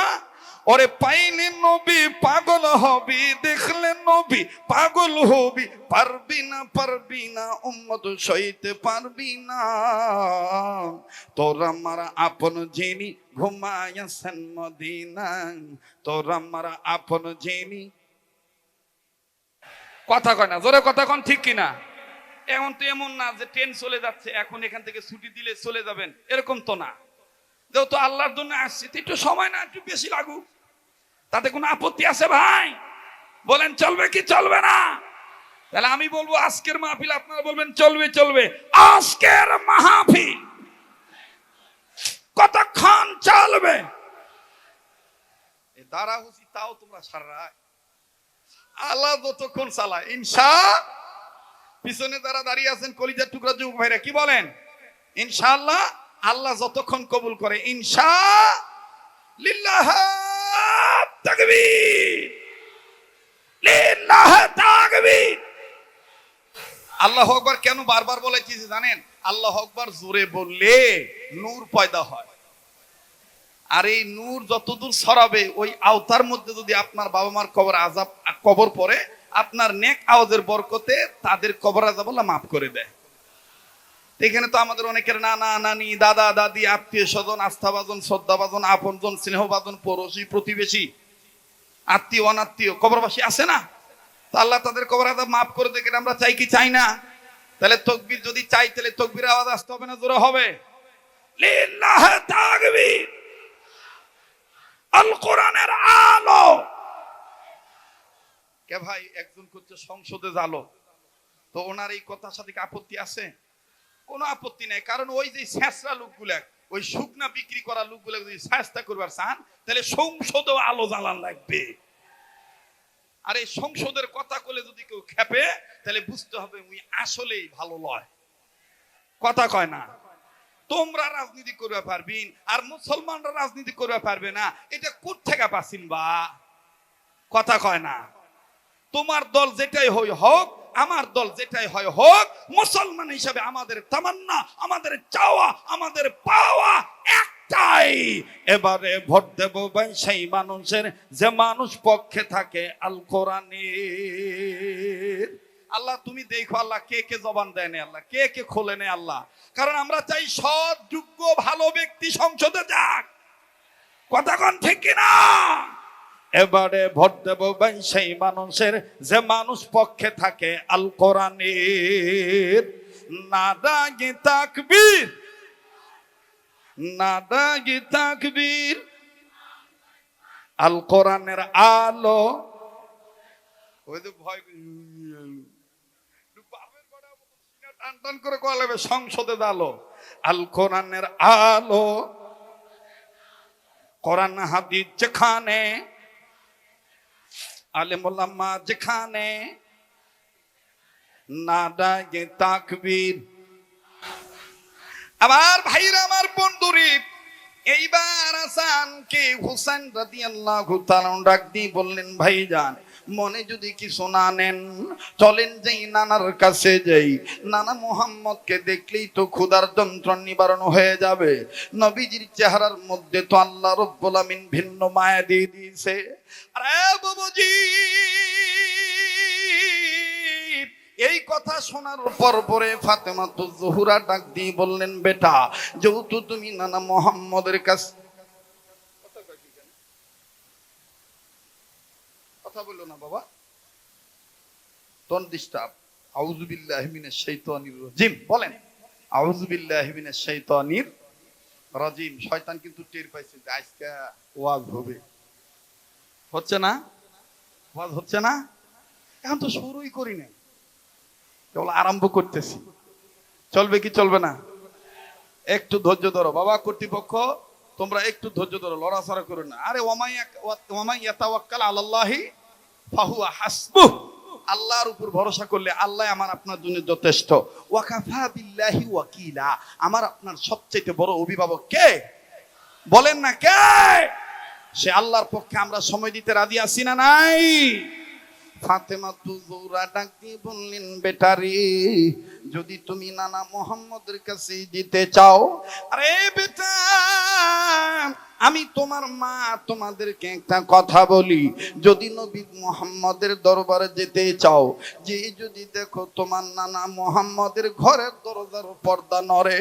S1: ওরে পাইলে নবী পাগল হবি, দেখলে নবী পাগল হবি, পারবি না, পারবি না, উম্মত সইতে পারবি না। তোর আমার আপন যিনি ঘুমায়াছেন মদিনায়, তোর আমার আপন যিনি, কথা কয় না, জোরে কথা কন, ঠিক কিনা? এখন তো এমন না যে ট্রেন চলে যাচ্ছে, এখন এখান থেকে ছুটি দিলে চলে যাবেন, এরকম তো না। যেহেতু আল্লাহর জন্য আসছি, একটু সময় না একটু বেশি লাগুক, তাতে কোনো আপত্তি আছে ভাই? বলেন চলবে কি চলবে না? তাহলে আমি বলবো আজকের মাহফিল, আপনারা বলবেন চলবে চলবে। আজকের মাহফিল কতক্ষণ চলবে? দাঁড়া হুসি, তাও তোমরা সারা আল্লাহ যতক্ষণ চালায়, ইনশা। পিছনে যারা দাঁড়িয়ে আছেন কলিজার টুকরা যুবক ভাইরা, কি বলেন? ইনশাআল্লাহ আল্লাহ যতক্ষণ কবুল করে, ইনশা লিল্লাহ তাকবীর, লিল্লাহ তাকবীর। আল্লাহু আকবার কেন বারবার বলেছি জানেন? আল্লাহু আকবার জোরে বললে নূর পয়দা হয়, আর এই নূর যতদূর ছড়াবে, ওই আওতার মধ্যে যদি আপনার বাবা মার কবর আযাব কবর পড়ে, আপনার নেক আওয়াজের বরকতে তাদের কবর আযাব আল্লাহ মাফ করে দেয়। এখানে তো আমাদের অনেকের নানা নানি, দাদা দাদি, আত্মীয় স্বজন, আস্থাভাজন, শ্রদ্ধাভাজন, আপনজন, স্নেহভাজন, পড়োশী, প্রতিবেশী, আত্মীয় অনাত্মীয় কবরবাসী আছে না? তো আল্লাহ তাদের কবর আযাব মাফ করে দেয়, আমরা চাই কি চাই না? তাহলে তাকবীর যদি চাই, তাহলে তাকবীরের আওয়াজ আসতে হবে না জোরে হবে? লিল্লাহ তাকবীর, আল কোরআনের আলো। কে ভাই একজন করছে সংসদে জালো, তো ওনার এই কথার সাথে আপত্তি আছে? কোনো আপত্তি নাই, কারণ ওই যে শেষরা লোকগুলা, ওই শুকনা বিক্রি করা লোকগুলা যদি চেষ্টা করবার চান, তাহলে সংসদেও আলো জ্বালান লাগবে। আর এই সংসদের কথা কলে যদি কেউ খেপে, তাহলে বুঝতে হবে উনি আসলেই ভালো লয়, কথা কয় না। তোমরা রাজনীতি করবে পারবিন, আর মুসলমানরা রাজনীতি করবে পারবে না, এটা কোথা থেকে পাচ্ছিন বা? কথা কয় না। তোমার দল যেটাই হোক, আমার দল যেটাই হোক, মুসলমান হিসাবে আমাদের তামান্না, আমাদের চাওয়া, আমাদের পাওয়া একটাই, এবারে ভোট দেব ভাই সেই মানুষের যে মানুষ পক্ষে থাকে আল কোরআনের। আল্লাহ তুমি দেখো আল্লাহ কে কে জবান দেয় না, আল্লাহ কে কে খোলে নেই আল্লাহ, কারণ আমরা চাই সৎ যোগ্য ভালো ব্যক্তি সংসদে যাক। কথা কোন ঠিক কিনা? এবারে ভোট দেব ভাই সেই মানুষের যে মানুষ পক্ষে থাকে আল কোরআনের। নাদাগে তাকবীর, নাদাগে তাকবীর, আল কোরআনের আলো। ওই যে ভয় টান টান করে কয়া লাগবে সংসদে আলো। আল কোরআনের আলো, কোরআন হাদিস যেখানে, আলেম ওলামা যেখানে, নাদাগে তাকবীর। আমার ভাইরা, আমার বন্ধুরি, এইবার হাসান কে হুসাইন রাদিয়াল্লাহু তাআলা ডাক দিয়ে বললেন, ভাইজান মনে যদি কিছু না নেন চলেন যাই নানার কাছে যাই, নানা মুহাম্মদকে দেখলেই তো ক্ষুধার যন্ত্রণা নিবারণ হয়ে যাবে। নবীজির চেহারার মধ্যে তো আল্লাহ রাব্বুল আমিন ভিন্ন মায়া দিয়ে দিয়েছে। আরে বাবুজি, এই কথা শোনার পরে ফাতেমাতুজ জোহরা ডাক দিয়ে বললেন, বেটা যেহেতু তুমি নানা মুহাম্মদের কাছে, কথা বললো না বাবা, ডোন্ট ডিস্টার্ব। আউযু বিল্লাহি মিনাশ শাইতানির রাজিম বলেন, আউযু বিল্লাহি মিনাশ শাইতানির রাজিম। শয়তান কিন্তু টের পাইছে যে আজকে ওয়াজ হবে, হচ্ছে না? ওয়াজ হচ্ছে না? এখন তো শুরুই করি না, কেবল আরম্ভ করতেছি। চলবে কি চলবে না? একটু ধৈর্য ধরো বাবা, কর্তৃপক্ষ তোমরা একটু ধৈর্য ধরো, লড়াছড়া করো না। আরে ওয়ামাই ইয়াতাওয়াক্কাল আলাল্লাহি ফাহুয়া হাসবুহ, আল্লাহর উপর ভরসা করলে আল্লাহ আমার আপনার জন্য যথেষ্ট। ওয়াকাফা বিল্লাহি ওয়াকিলা, আমার আপনার সবচেয়ে বড় অভিভাবক কে? বলেন না কে? সে আল্লাহর পক্ষে আমরা সময় দিতে রাজি আছি না নাই? ফাতেমাতুজ জোহরা ডাক দিয়ে বললেন, বেটারি যদি তুমি নানা মুহাম্মদের কাছে দিতে চাও, আরে বেটা আমি তোমার মা, তোমাদেরকে একটা কথা বলি, যদি নবী মুহাম্মদের দরবারে যেতে চাও, যে যদি দেখো তোমার নানা মুহাম্মদের ঘরের দরজার পর্দা নড়ে,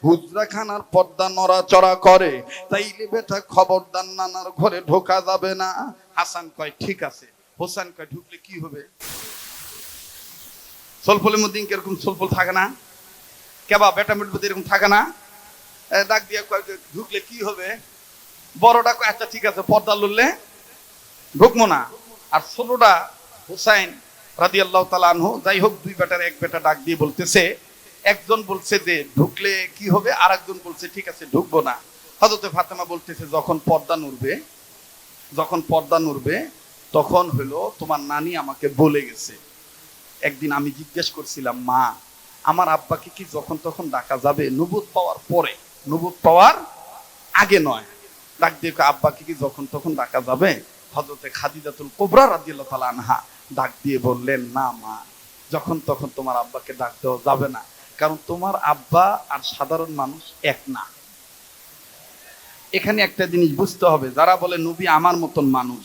S1: হুজরাখানার পর্দা নড়াচড়া করে, তাইলে বেটা খবরদার নানার ঘরে ঢোকা যাবে না। হাসান কয় ঠিক আছে। হোসেন কয় ঢুকলে কি হবে? সোলফলের মধ্যে এরকম সোলফল থাকে না? কেবা বেটামের মধ্যে এরকম থাকে না? ডাক দিয়ে ঢুকলে কি হবে? বড়টা কয় আচ্ছা ঠিক আছে, পর্দা লড়লে ঢুকবো না। আর ছোটটা হুসাইন রাদিয়াল্লাহু তাআলা আনহু, যাই হোক দুই বেটার এক বেটা ডাক দিয়ে বলতেছে, একজন বলছে যে ঢুকলে কি হবে, আর একজন বলছে ঠিক আছে ঢুকবো না। হযরতে ফাতেমা বলতেছে যখন পর্দা নড়বে তখন হলো তোমার নানি আমাকে বলে গেছে। একদিন আমি জিজ্ঞেস করছিলাম, মা আমার আব্বাকে কি যখন তখন ডাকা যাবে? নবুয়ত পাওয়ার পরে, নবুয়ত পাওয়ার আগে নয়। ডাক দিয়ে আব্বাকে কি যখন তখন ডাকা যাবে? হযরতে খাদিজাতুল কুবরা রাদিয়াল্লাহু তাআলা আনহা ডাক দিয়ে বললেন, না মা, যখন তখন তোমার আব্বাকে ডাক দেওয়া যাবে না, কারণ তোমার আব্বা আর সাধারণ মানুষ এক না। এখানে একটা জিনিস বুঝতে হবে, যারা বলে নবী আমার মতন মানুষ,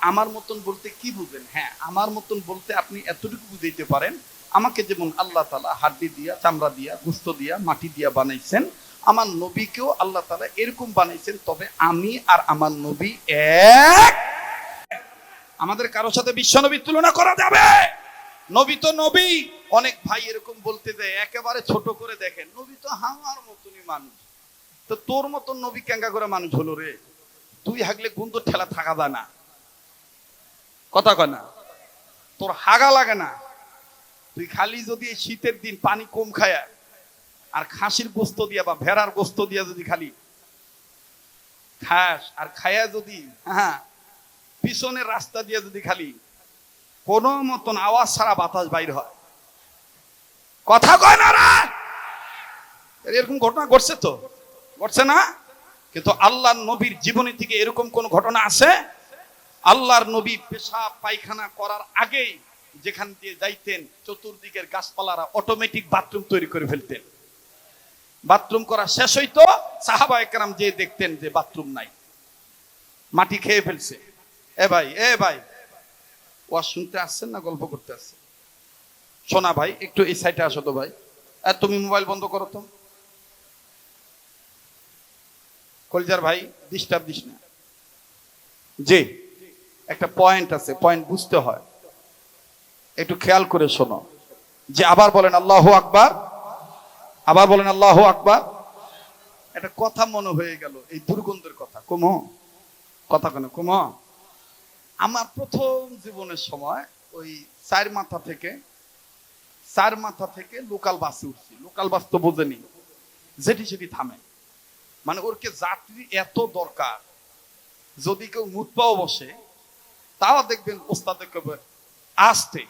S1: আমার মতন বলতে কি বুঝেন? হ্যাঁ, আমার মতন বলতে আপনি এতটুকু বুঝাইতে পারেন, আমাকে যেমন আল্লাহ তাআলা হাড্ডি দিয়া, চামড়া দিয়া, গোশত দিয়া, মাটি দিয়া বানাইছেন, আমার নবীকেও আল্লাহ তাআলা এরকম বানাইছেন। তবে আমি আর আমার নবী এক। আমাদের কারোর সাথে বিশ্বনবীর তুলনা করা যাবে? নবী তো নবী। অনেক ভাই এরকম বলতে যায়, একেবারে ছোট করে দেখেন, নবী তো আমার মতনই মানুষ। তো তোর মতন নবী কেঙ্গা করে মানুষ হলো রে? তুই হাগলে গুন্দ ঠেলা থাকা যায় না, কথা কয় না, তোর হাগা লাগে না। তুই খালি যদি এই শীতের দিন পানি কম খায়া আর খাসির গোস্ত দিয়া বা ভেড়ার গোস্ত দিয়া যদি খালি খাস, আর খায়া যদি পিছনের রাস্তা দিয়ে যদি খালি কোন মতন আওয়াজ ছাড়া বাতাস বাইর হয়, কথা কয় না রা? এরকম ঘটনা ঘটছে তো, ঘটছে না? কিন্তু আল্লাহর নবীর জীবনী থেকে এরকম কোন ঘটনা আছে? আল্লাহর নবী পেশাব পায়খানা করার আগেই যেখান দিয়ে যাইতেন চতুর্দিকের গাছপালারা অটোমেটিক বাথরুম তৈরি করে ফেলতেন। বাথরুম করা শেষ হইতো, সাহাবায়ে কেরাম যে দেখতেন যে বাথরুম নাই, মাটি খেয়ে ফেলছে। এ ভাই ওয়াজ শুনতে আসছেন না গল্প করতে আসছেন? শোনা ভাই, একটু এই সাইডে আসো তো ভাই। আর তুমি মোবাইল বন্ধ করো তো। কলজার ভাই ডিস্টার্ব দিস না। যে একটা পয়েন্ট আছে, পয়েন্ট বুঝতে হয়, একটু খেয়াল করে শোনো। যে আবার বলেন আল্লাহু আকবার, আবার বলেন আল্লাহু আকবার। একটা কথা মনে হয়ে গেল, এই দুর্গন্ধের কথা। কুমো কথা কেন কুমো? আমার প্রথম জীবনের সময় ওই চার মাথা থেকে লোকাল বাসে উঠছি। লোকাল বাস তো বোঝেনি, যেটি সেটি থামে। মানে ওরকে যাত্রী এত দরকার, যদি কেউ মুতপাও বসে তাও দেখবেন ওস্তাদ আসতে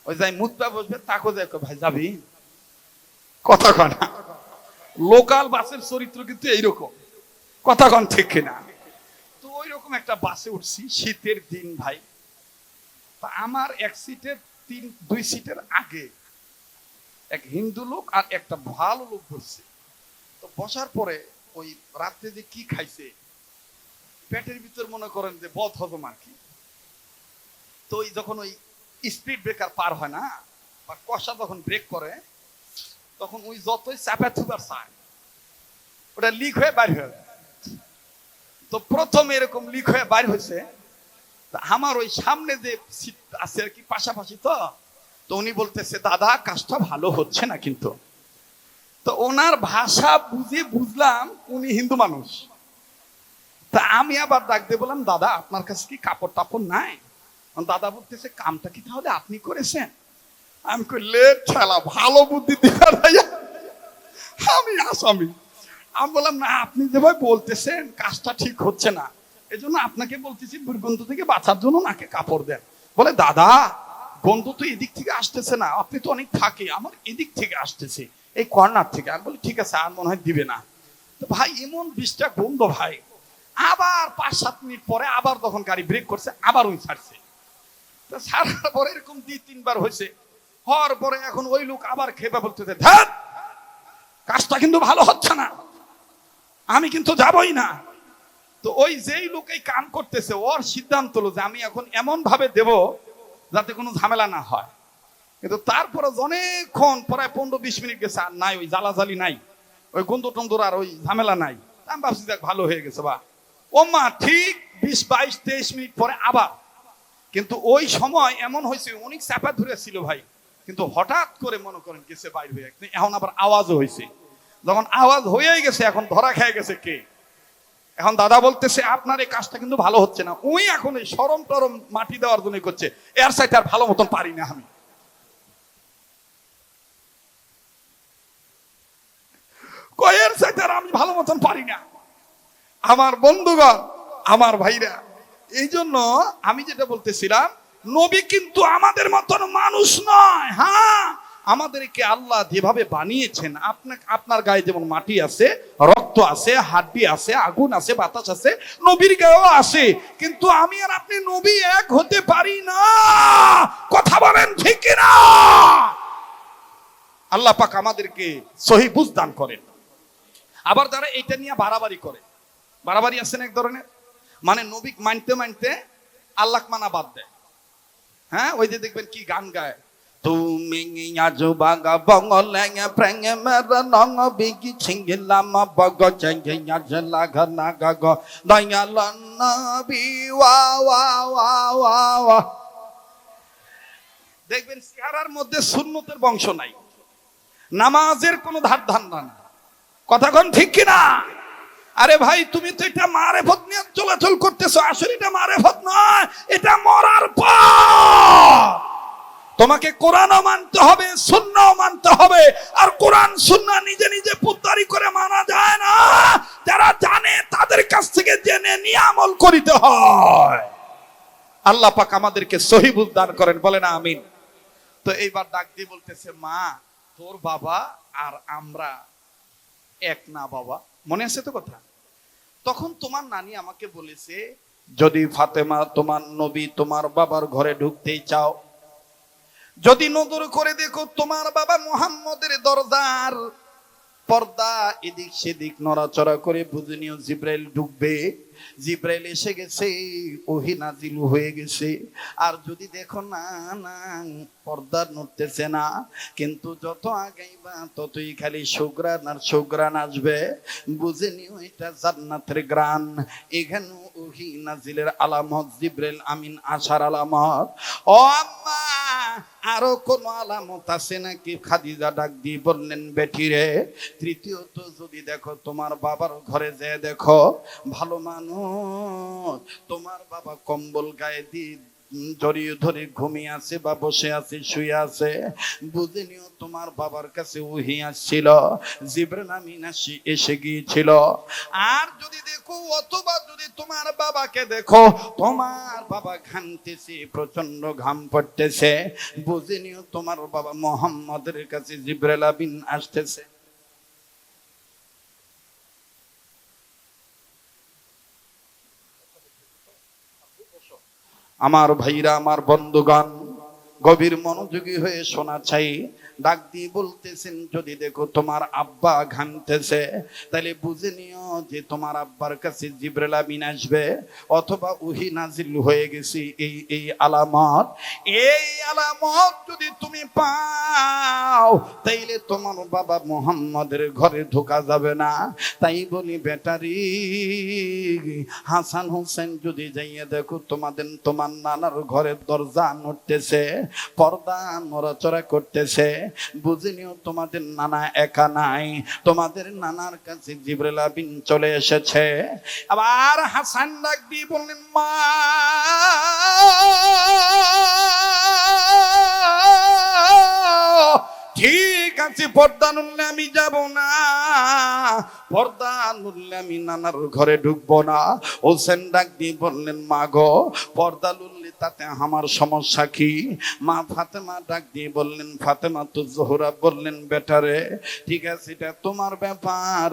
S1: ওই যাই মুতপা বসবে তাকে দেখো ভাই যাবি কথা কন। লোকাল বাসের চরিত্র কিন্তু এইরকম, কথা কন ঠিক কিনা? তো ওই রকম একটা বাসে উঠছি, শীতের দিন ভাই। তা আমার এক সিটের দুই সিটের আগে এক হিন্দু লোক আর একটা ভালো লোক বসছে। তো বসার পরে ওই রাত্রে যে কি খাইছে, পেটের ভিতর মনে করেন যে বদ হজম আর কি। তো ওই যখন ওই স্পিড ব্রেকার পার হয় না, বা কষা যখন ব্রেক করে, তখন ওই যতই চাপা থুবার চায় ওটা লিক হয়ে বাইর হয়ে। তো প্রথম এরকম লিক হয়ে বাইর হয়েছে। আমার ওই সামনে যে সিট আছে আর কি পাশাপাশি, তো উনি বলতেছে দাদা কাজটা ভালো হচ্ছে না কিন্তু। তো ওনার ভাষা বুঝলাম উনি হিন্দু মানুষ। তা আমি আবার ডাক দিয়ে বললাম দাদা আপনার কাছে কি কাপড় টাপড় নাই? দাদা বলতেছে কামটা কি তাহলে আপনি করেছেন? আমি কইলে ঠেলা ভালো বুদ্ধি দিবার আমি আসামি। আমি বললাম না আপনি যে ভাই বলতেছেন কাজটা ঠিক হচ্ছে না, এই জন্য আপনাকে বলতেছি দুর্গন্ধ থেকে বাঁচার জন্য নাকে কাপড় দেন। বলে দাদা গন্ধ তো এদিক থেকে আসতেছে না, আপনি তো অনেক থাকে, আমার এদিক থেকে আসতেছে, এই কর্নার থেকে। আমি বলি ঠিক আছে আর মনে হয় দিবে না। তো ভাই এমন বিষটা গন্ধ ভাই। আবার 5-7 মিনিট পরে আবার যখন গাড়ি ব্রেক করছে আবার ওই ছাড়ছে। তো ছাড়ার পরে এরকম 2-3 বার হয়েছে। হওয়ার পরে এখন ওই লোক আবার খেপে বলতেছে ধ্যাৎ কাজটা কিন্তু ভালো হচ্ছে না, আমি কিন্তু যাবই না। তো ওই যেই লোক এই কাম করতেছে ওর সিদ্ধান্ত হলো যে আমি এখন এমন ভাবে দেব যাতে কোনো ঝামেলা না হয়। কিন্তু তারপরে অনেকক্ষণ প্রায় 15-20 মিনিট গেছে আর নাই, ওই জ্বালাজালি নাই, ওই গন্ধ টন্ধর আর ওই ঝামেলা নাই। আমি ভাবছি দেখ ভালো হয়ে গেছে। বা ও মা ঠিক 20-22-23 মিনিট পরে আবার। কিন্তু ওই সময় এমন হয়েছে অনেক চাপা ধরে ছিল ভাই, কিন্তু হঠাৎ করে মনে করেন গেছে বাইর হয়ে। এখন আবার আওয়াজও হয়েছে। যখন আওয়াজ হয়েই গেছে এখন ধরা খেয়ে গেছে কে। এখন দাদা বলতেছে আপনার এই কাজটা কিন্তু ভালো হচ্ছে না। ওই এখন এই সরম টরম মাটি দেওয়ার জন্য করছে, এর সাথে আর ভালো মতন পারি না আমি। কয়ের সাথে আর আমি ভালো মতন পারি না। আমার বন্ধুগণ, আমার ভাইরা, এই জন্য আমি যেটা বলতেছিলাম নবী কিন্তু আমাদের মতন মানুষ নয়। হ্যাঁ আমাদেরকে আল্লাহ যেভাবে বানিয়েছেন, আপনার গায়ে যেমন মাটি আছে, রক্ত আছে, হাড্ডি আছে, আগুন আছে, বাতাস আছে, নবীর গায়েও আছে। কিন্তু আমি আর আপনি নবী এক হতে পারি না, কথা বলেন ঠিক কিনা? আল্লাহ পাক আমাদেরকে সহি বুঝ দান করেন। আবার যারা এইটা নিয়ে বাড়াবাড়ি করে, বাড়াবাড়ি আছেন এক ধরনের, মানে নবী মানতে মানতে আল্লাহ মানা বাদ দেয়। হ্যাঁ ওই যে দেখবেন কি গান গায়, তুমি আজ বাগা বঙ্গলে প্রেঙে মেরা নং বিগি ছিঙ্গিলাম বগ চেঙ্গে আজ লাগা নাগা গ দয়াল নবী ওয়া ওয়া ওয়া ওয়া ওয়া। দেখবেন সিহারার মধ্যে সুন্নতের বংশ নাই, নামাজের কোনো ধার ধান্দা না, কথা কোন ঠিক কিনা? আরে ভাই তুমি তো এটা মারেফত নিয়ে চলাচল করতেছো, আসলে এটা মারেফত নয়, এটা মরার পর তোমাকে কোরআনও মানতে হবে, সুন্নাহও মানতে হবে। আর কোরআন সুন্নাহ নিজে নিজে পুত্তারি করে মানা যায় না, যারা জানে তাদের কাছ থেকে জেনে নিয়ে আমল করিতে হয়। আল্লাহ পাক আমাদেরকে সহি বুঝ দান করেন, বলেন আমিন। তো এইবার ডাক দিয়ে বলতেছে মা তোর বাবা আর আমরা এক না বাবা, মনে আছে তো কথা? তখন তোমার নানি আমাকে বলেছে যদি ফাতেমা তোমার নবী তোমার বাবার ঘরে ঢুকতেই চাও, যদি নজর করে দেখো তোমার বাবা মুহাম্মদের দরজার পর্দা এদিক সেদিক নড়াচড়া করে, বুঝে নিও জিব্রাইল ঢুকবে, জিব্রাইল এসে গেছে, ওহী নাজিল হয়ে গেছে। আর যদি দেখো না না পর্দা নড়তেছে না, কিন্তু যত আগাইবা ততই খালি সুগ্রান আর সুগ্রান আসবে, বুঝে নিও এটা জান্নাতের গ্রান। এখানে ওহী নাজিলের আলামত, জিব্রাইল আমিন আসার আলামত। ও আম্মা, আরো কোন আলামত আছে নাকি? খাদিজা ডাক দিয়ে বললেন, বেটিরে, তৃতীয়ত যদি দেখো তোমার বাবার ঘরে যেয়ে দেখো, ভালো মানুষ, তোমার বাবা কম্বল গায়ে দিয়ে জড়িয়ে ধরে ঘুমিয়ে আছে বা বসে আছে, শুয়ে আছে, বুঝে নিও তোমার বাবার কাছে ওহী আসছিল, জিবরাইল আমিন এসে গিয়েছিল। আর যদি দেখো, অথবা যদি তোমার বাবাকে দেখো, তোমার বাবা ঘামতেছে, প্রচন্ড ঘাম পড়তেছে, বুঝে নিও তোমার বাবা মুহাম্মদের কাছে জিবরাইল আমিন আসতেছে। আমার ভাইরা, আমার বন্ধুগণ, গভীর মনোযোগী হয়ে শোনা চাই। ডাক দিয়ে বলতেছেন, যদি দেখো তোমার আব্বা ঘামতেছে, তাহলে বুঝে নিও যে তোমার আব্বার কাছে জিবরাইল আমিন আসবে, অথবা ওহী নাজিল হয়ে গেছে। এই আলামত, এই আলামত যদি তুমি পাও, তাইলে তোমার বাবা মুহাম্মদের ঘরে ঢোকা যাবে না। তাই বলি বেটারি, হাসান হোসেন যদি যাইয়ে দেখো তোমার নানার ঘরের দরজা নড়তেছে, পর্দা নড়াচড়া করতেছে, বুঝে নিও তোমাদের নানা একা নাই, তোমাদের নানার কাছে জিবরাইল আমিন চলে এসেছে। আবার হাসান ডাক দিয়ে বললেন, মা, ঠিক আছে, পর্দা নড়লে আমি যাব না, পর্দা নড়লে আমি নানার ঘরে ঢুকবো না। হোসেন ডাক দিয়ে বললেন, মা গো, পর্দা নড়লে তাতে আমার সমস্যা কি? মা ফাতেমা ডাক দিয়ে বললেন, ফাতেমা তো জোহরা বললেন, বেটারে, ঠিক আছে, এটা তোমার ব্যাপার,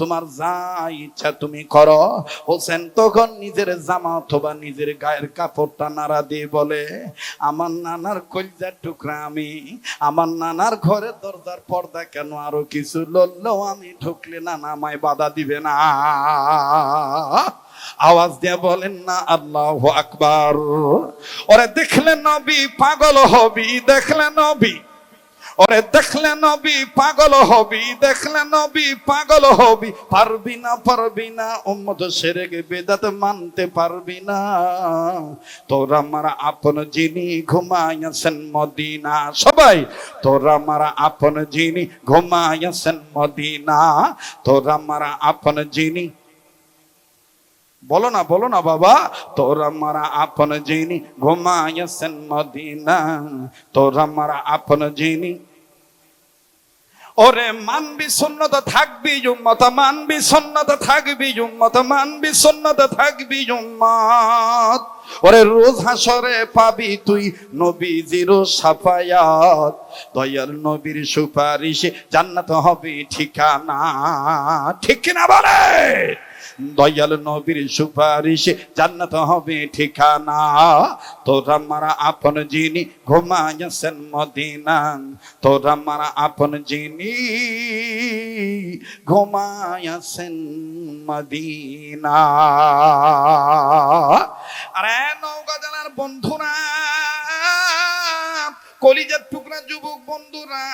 S1: তোমার যা ইচ্ছা তুমি করো। হোসেন তখন নিজের জামা অথবা নিজের গায়ের কাপড়টা নাড়া দিয়ে বলে, আমার নানার কলিজার টুকরা আমি, আমার নানার ঘরের দরজার পর্দা কেন আরো কিছু লড়লেও আমি ঢুকলে নানা আমায় বাধা দিবে না। আওয়াজ দিয়ে বলেন না আল্লাহু আকবার। ওরে দেখলে নবী পাগল হবি, দেখলে নবী, ওরে দেখলে নবী পাগল হবি, দেখলে নবী পাগল হবি, পারবি না, পারবি না, উম্মত শিরক বিদআত মানতে পারবি না। তোরা মারা আপন যিনি ঘুমাইয়াছেন মদিনা, সবাই, তোরা মারা আপন যিনি ঘুমাইয়াছেন মদিনা, তোরা মারা আপন যিনি, বলো না, বলো না বাবা, তোরা মারা আপন যিনি ঘুমাইয়াছেন মদিনা, তোরা মারা আপন যিনি। ওরে মানবি সুন্নাত থাকবি উম্মত, মানবি সুন্নাত থাকবি উম্মত, মানবি সুন্নাত থাকবি উম্মত। ওরে রোজ হাসরে পাবি তুই নবীজির শাফায়াত, দয়াল নবীর সুপারিশে জান্নাত হবে ঠিকানা, ঠিক না বলে? দয়াল নবীর সুপারিশে জান্নাত হবে ঠিকানা। তোরা মারা আপন যিনি ঘুমাইয়াছেন মদিনা, তোরা মারা আপন যিনি ঘুমাইয়াছেন মদিনা। আরে নওগাঁ জেলার বন্ধুরা, কলিজার টুকরা যুবক বন্ধুরা,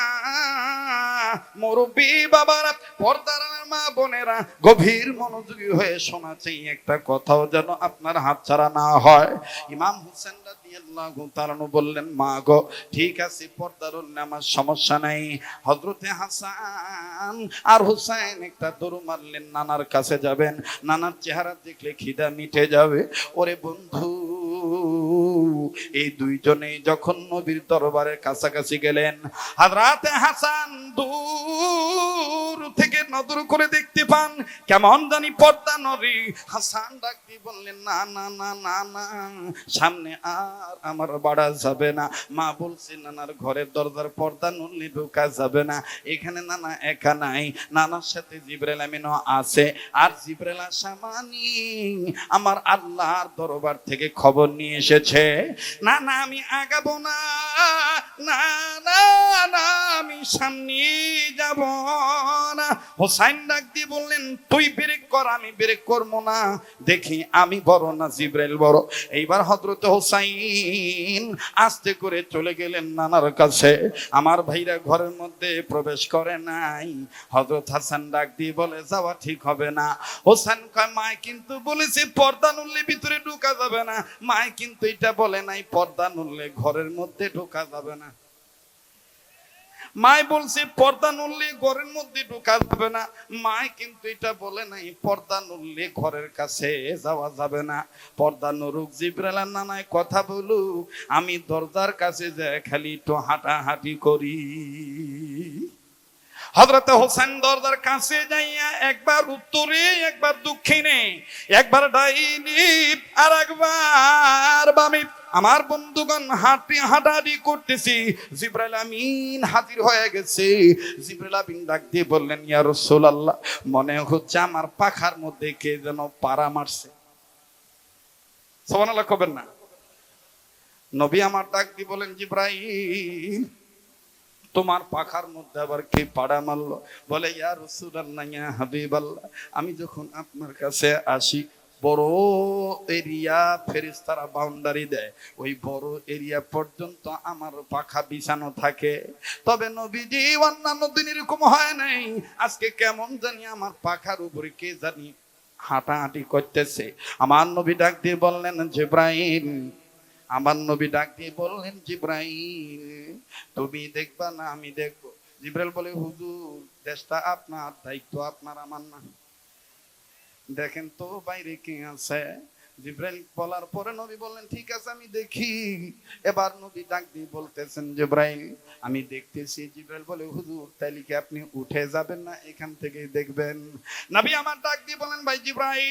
S1: মুরব্বী বাবারা, পর্দার মা বোনেরা, গভীর মনোযোগী হয়ে শোনা চাই, একটা কথাও যেন আপনার হাতছাড়া না হয়। ইমাম হোসেন রাদিয়াল্লাহু তাআলা বললেন, মা গো, ঠিক আছে, পর্দার আমার সমস্যা নাই। হযরতে হাসান আর হুসাইন একটা দৌড় মারলেন, নানার কাছে যাবেন, নানার চেহারা দেখলে খিদা মিটে যাবে। ওরে বন্ধু, এই দুইজনেই যখন নবীর দরবারের কাছাকাছি গেলেন, হযরতে হাসান দূর থেকে নজর করে দেখতে পান, কেমন জানি পর্দা নড়ে। হাসান ডাক দিয়ে বললেন, না না না না না, সামনে আর আমার বাড়া যাবে না। মা বলছে, নানার ঘরের দরজার পর্দা নড়লে ঢোকা যাবে না। এখানে নানা একা নাই, নানার সাথে জিবরাইল আমিনও আছে। আর জিবরাইল আসা মানে আমার আল্লাহর দরবার থেকে খবর নিয়ে এসেছে। না না আমি আগাবো না, না না না আমি সামনে যাব না। হোসাইন ডাক দিয়ে বললেন, তুই ব্রেক কর, আমি ব্রেক করবো না। দেখি আমি বড় না জিবরাইল বড়। এইবার হযরত হোসাইন আস্তে করে চলে গেলেন নানার কাছে। আমার ভাইরা ঘরের মধ্যে প্রবেশ করে নাই। হযরত হাসান ডাক দিয়ে বলে, যাওয়া ঠিক হবে না। হোসেন কয়, মা কিন্তু বলেছে পর্দা নড়লে ভিতরে ঢোকা যাবে না। মা কিন্তু এটা বলে নাই পর্দা নড়লে ঘরের মধ্যে ঢোকা যাবে না। মাই বলছে পর্দা নড়লে ঘরের মধ্যে ঢোকা যাবে না। মাই কিন্তু এটা বলে নাই পর্দা নড়লে ঘরের কাছে যাওয়া যাবে না। পর্দা নড়ুক, জিবরাইল আর নানায় কথা বলুক, আমি দরজার কাছে যাই খালি একটু হাঁটাহাঁটি করি। হযরত হোসেন দরজার কাছে যাইয়া একবার উত্তরে, একবার দক্ষিণে, একবার ডাইনে আর একবার বামে আমার বন্ধুগণ হাঁটাহাঁটি করতেছি। জিবরাইল আমিন হাজির হয়ে গেছে। জিবরাইল আমিন ডাক দিয়ে বললেন, ইয়া রাসূলুল্লাহ, মনে হচ্ছে আমার পাখার মধ্যে কে যেন পাড়া মারছে। সুবহানাল্লাহ কবেন না। নবী আমার ডাক দিয়ে বলেন, জিবরাইল, তোমার পাখার মধ্যে আবার কে পাড়া মারলো? বলে, ইয়া রাসূলুল্লাহ, ইয়া হাবিবাল্লাহ, আমি যখন আপনার কাছে আসি, বড় এরিয়া ফেরেশতারা বাউন্ডারি দেয়, ওই বড় এরিয়া পর্যন্ত আমার পাখা বিছানো থাকে। তবে নবীজি অন্যান্য দিন এরকম হয় নাই। আজকে কেমন জানি আমার পাখার উপরে কে জানি হাঁটাহাঁটি করতেছে। আমার নবী ডাক দিয়ে বললেন, জিবরাইল, আমার নবী ডাক দিয়ে বললেন, জিবরাইল, তুমি দেখবা না আমি দেখবো? জিবরাইল বলে, হুজুর, দেশটা আপনার, দায়িত্ব আপনার, আমার না। দেখেন তো বাইরে কে আছে। জিবরাইল বলার পরে নবী বললেন, ঠিক আছে আমি দেখি। এবার নবী ডাক দিয়ে বলতেছেন, জিবরাইল, আমি দেখতেছি। জিবরাইল বলে, হুজুর, তাইলে কি আপনি উঠে যাবেন না এখান থেকে দেখবেন? নবী আমার ডাক দিয়ে বলেন, ভাই জিবরাইল,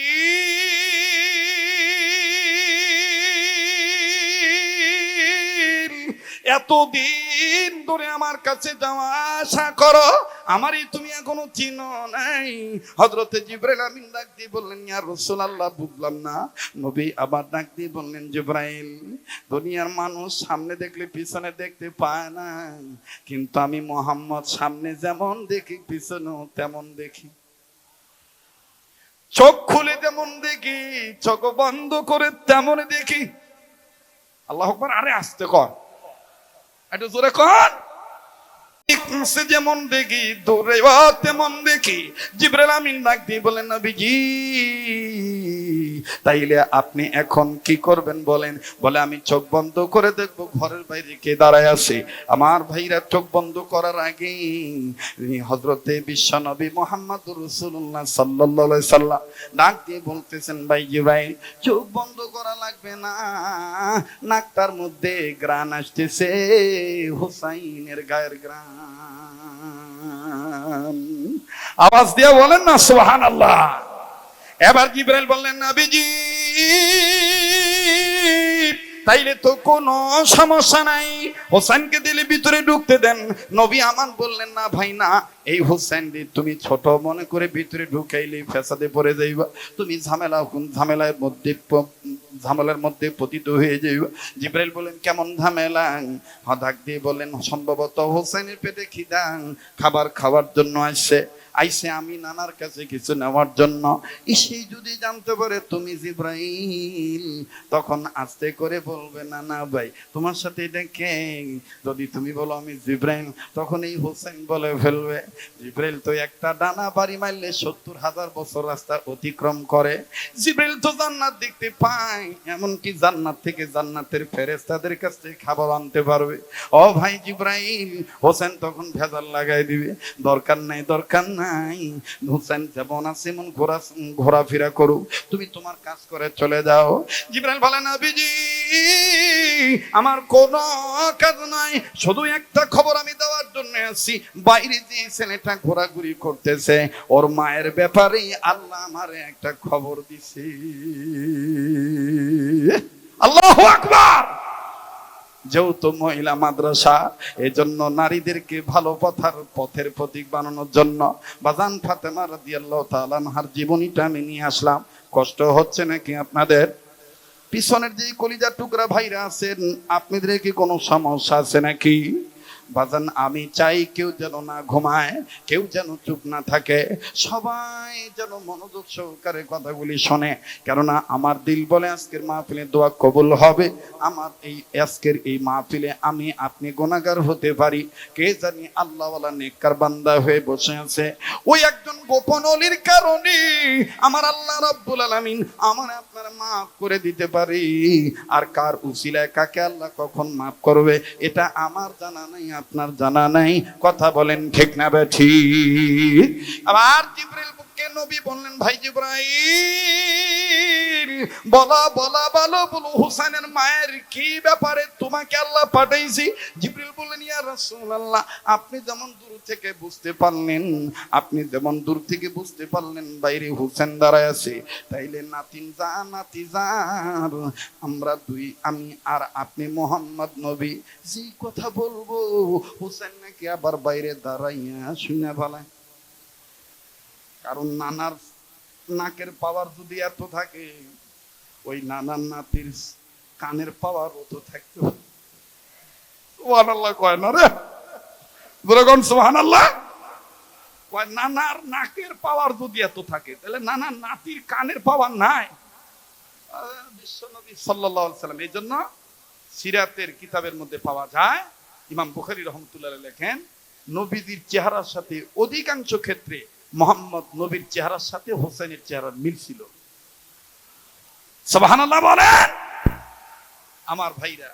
S1: এতদিন ধরে আমার কাছে যাওয়া আসা করো, আমারই তুমি এখনো চিনো নাই। হযরতে জিবরাইল আমিন ডাক দিয়ে বললেন, ইয়া রাসূলুল্লাহ, বুঝলাম না। নবী আবার ডাক দিয়ে বললেন, জিবরাইল, দুনিয়ার মানুষ সামনে দেখলে পিছনে দেখতে পায় না, কিন্তু আমি মুহাম্মদ সামনে যেমন দেখি পিছনেও তেমন দেখি। চোখ খুলে যেমন দেখি, চোখ বন্ধ করে তেমন দেখি। আল্লাহু আকবার। আরে আস্তে কর, একটু জোরে কর। যেমন দেখি দূরে তেমন দেখি। জিবরাইল আমিন ডাক দিয়ে বলেন, নবীজি, তাইলে আপনি এখন কি করবেন বলেন? বলে, আমি চোখ বন্ধ করে দেখবো ঘরের বাইরে কে দাঁড়ায় আছে। আমার ভাইরা চোখ বন্ধ করার আগে হযরতে বিশ্ব নবী মুহাম্মদুর রাসূলুল্লাহ সাল্লাল্লাহু আলাইহি সাল্লাম ডাক দিয়ে বলতেছেন, ভাই জিবরাইল, চোখ বন্ধ করা লাগবে না, নাকটার মধ্যে গ্রান আসতেছে, হুসাইনের গায়ের গ্রান। আওয়াজ দিয়ে বলেন না সুবহানাল্লাহ। এবার জিবরাইল বললেন, নবীজি, তাইলে তো কোনো সমস্যা নাই, হোসেনকে দিলে ভিতরে ঢুকতে দেন। নবী আমার বললেন, না ভাই না, এই হোসেন তুমি ছোট মনে করে ভিতরে ঢুকাইলে ফেসাদে পড়ে যাইবা, তুমি ঝামেলার মধ্যে পতিত হয়ে যাইবা। জিবরাইল বলেন, কেমন ঝামেলা? হঠাৎ দিয়ে বলেন, সম্ভবত হোসেনের পেটে খিদা, খাবার খাওয়ার জন্য আইসে আমি নানার কাছে কিছু নেওয়ার জন্য। সেই যদি জানতে পারে তুমি জিবরাইল, তখন আস্তে করে বলবে, না না ভাই, তোমার সাথে এটা কে? যদি তুমি বলো আমি জিবরাইল, তখন এই হোসেন বলে ফেলবে, জিবরাইল তো একটা ডানা বাড়ি মারলে 70,000 বছর রাস্তা অতিক্রম করে। জিবরাইল তো জান্নাত দেখতে পায়, এমনকি জান্নাত থেকে জান্নাতের ফেরেশতাদের কাছ থেকে খাবার আনতে পারবে। ও ভাই জিবরাইল, হোসেন তখন ভেজাল লাগাই দিবে, দরকার নাই, দরকার নাই, নাই, হুসেন যেমন আছে এমন ঘোরাফেরা করুক, তুমি তোমার কাজ করে চলে যাও। জিবরাইল বলেন, নবীজি আমার কোনো কাজ নাই, শুধু একটা খবর আমি দেওয়ার জন্য আছি। বাইরে যে ছেলেটা ঘোরাঘুরি করতেছে ওর মায়ের ব্যাপারে আল্লাহ আমারে একটা খবর দিছে। আল্লাহু আকবার। যেহেতু মহিলা মাদ্রাসা, এজন্য নারীদেরকে ভালো পথের প্রতীক বানানোর জন্য বাজান ফাতেমা রাদিয়াল্লাহু তাআলা আনহার জীবনীটা আমি নিয়ে আসলাম। কষ্ট হচ্ছে নাকি আপনাদের? পিছনের যে কলিজার টুকরা ভাইরা আছেন, আপনাদের কি কোনো সমস্যা আছে নাকি? বাজান আমি চাই কেউ যেন না ঘুমায়, কেউ যেন চুপ না থাকে, সবাই যেন মনোযোগ সহকারে কথাগুলি শোনে। কেননা আমার দিল বলে আজকের মাহফিলে দোয়া কবুল হবে। আমার আজকের এই মাহফিলে আমি আপনি গুনাহগার হতে পারি, কে জানি আল্লাহওয়ালা নেককার বান্দা হয়ে বসে আছে। ওই একজন গোপন ওলির কারণে আমার আল্লাহ রাব্বুল আলামিন আমার আপনার মাফ করে দিতে পারি। আর কার উসিলায় কাকে আল্লাহ কখন মাফ করবে এটা আমার জানা নাই, আপনার জানা নাই। কথা বলেন ঠিক না ঠিক? আবার জিবরিলকে নবী বললেন, ভাই জিবরাইল বলো হুসাইনের মায়ের কি ব্যাপারে তোমাকে আল্লাহ পাঠাইছি? জিবরিল বললেন, ইয়া রাসূলুল্লাহ আপনি যেমন দূর থেকে বুঝতে পারলেন বাইরে হুসেন দাঁড়ায় আছে, তাইলে নাতি যার আমরা দুই, আমি আর আপনি মোহাম্মদ নবী যে কথা বলবো হুসেন নাকি আবার বাইরে দাঁড়াইয়া শুনে ভালায়। কারণ নানার নাকের পাওয়ার যদি এত থাকে, ওই নানার নাতির কানের পাওয়ার অত থাকতো। সুবহানাল্লাহ কয় না রে, বলগন সুবহানাল্লাহ কয়। নানার নাকের পাওয়ার যদি এত থাকে, তাহলে নানার নাতির কানের পাওয়ার নাই। বিশ্বনবী সাল্লাল্লাহু আলাইহি সাল্লাম, এই জন্য সিরাতের কিতাবের মধ্যে পাওয়া যায়, ইমাম বুখারী রহমতুল্লাহ আলাইহি লেখেন, নবীজির চেহারার সাথে অধিকাংশ ক্ষেত্রে মুহাম্মদ নবীর চেহারার সাথে হোসেনের চেহারার মিল ছিল। সুবহানাল্লাহ বলেন। আমার ভাইরা,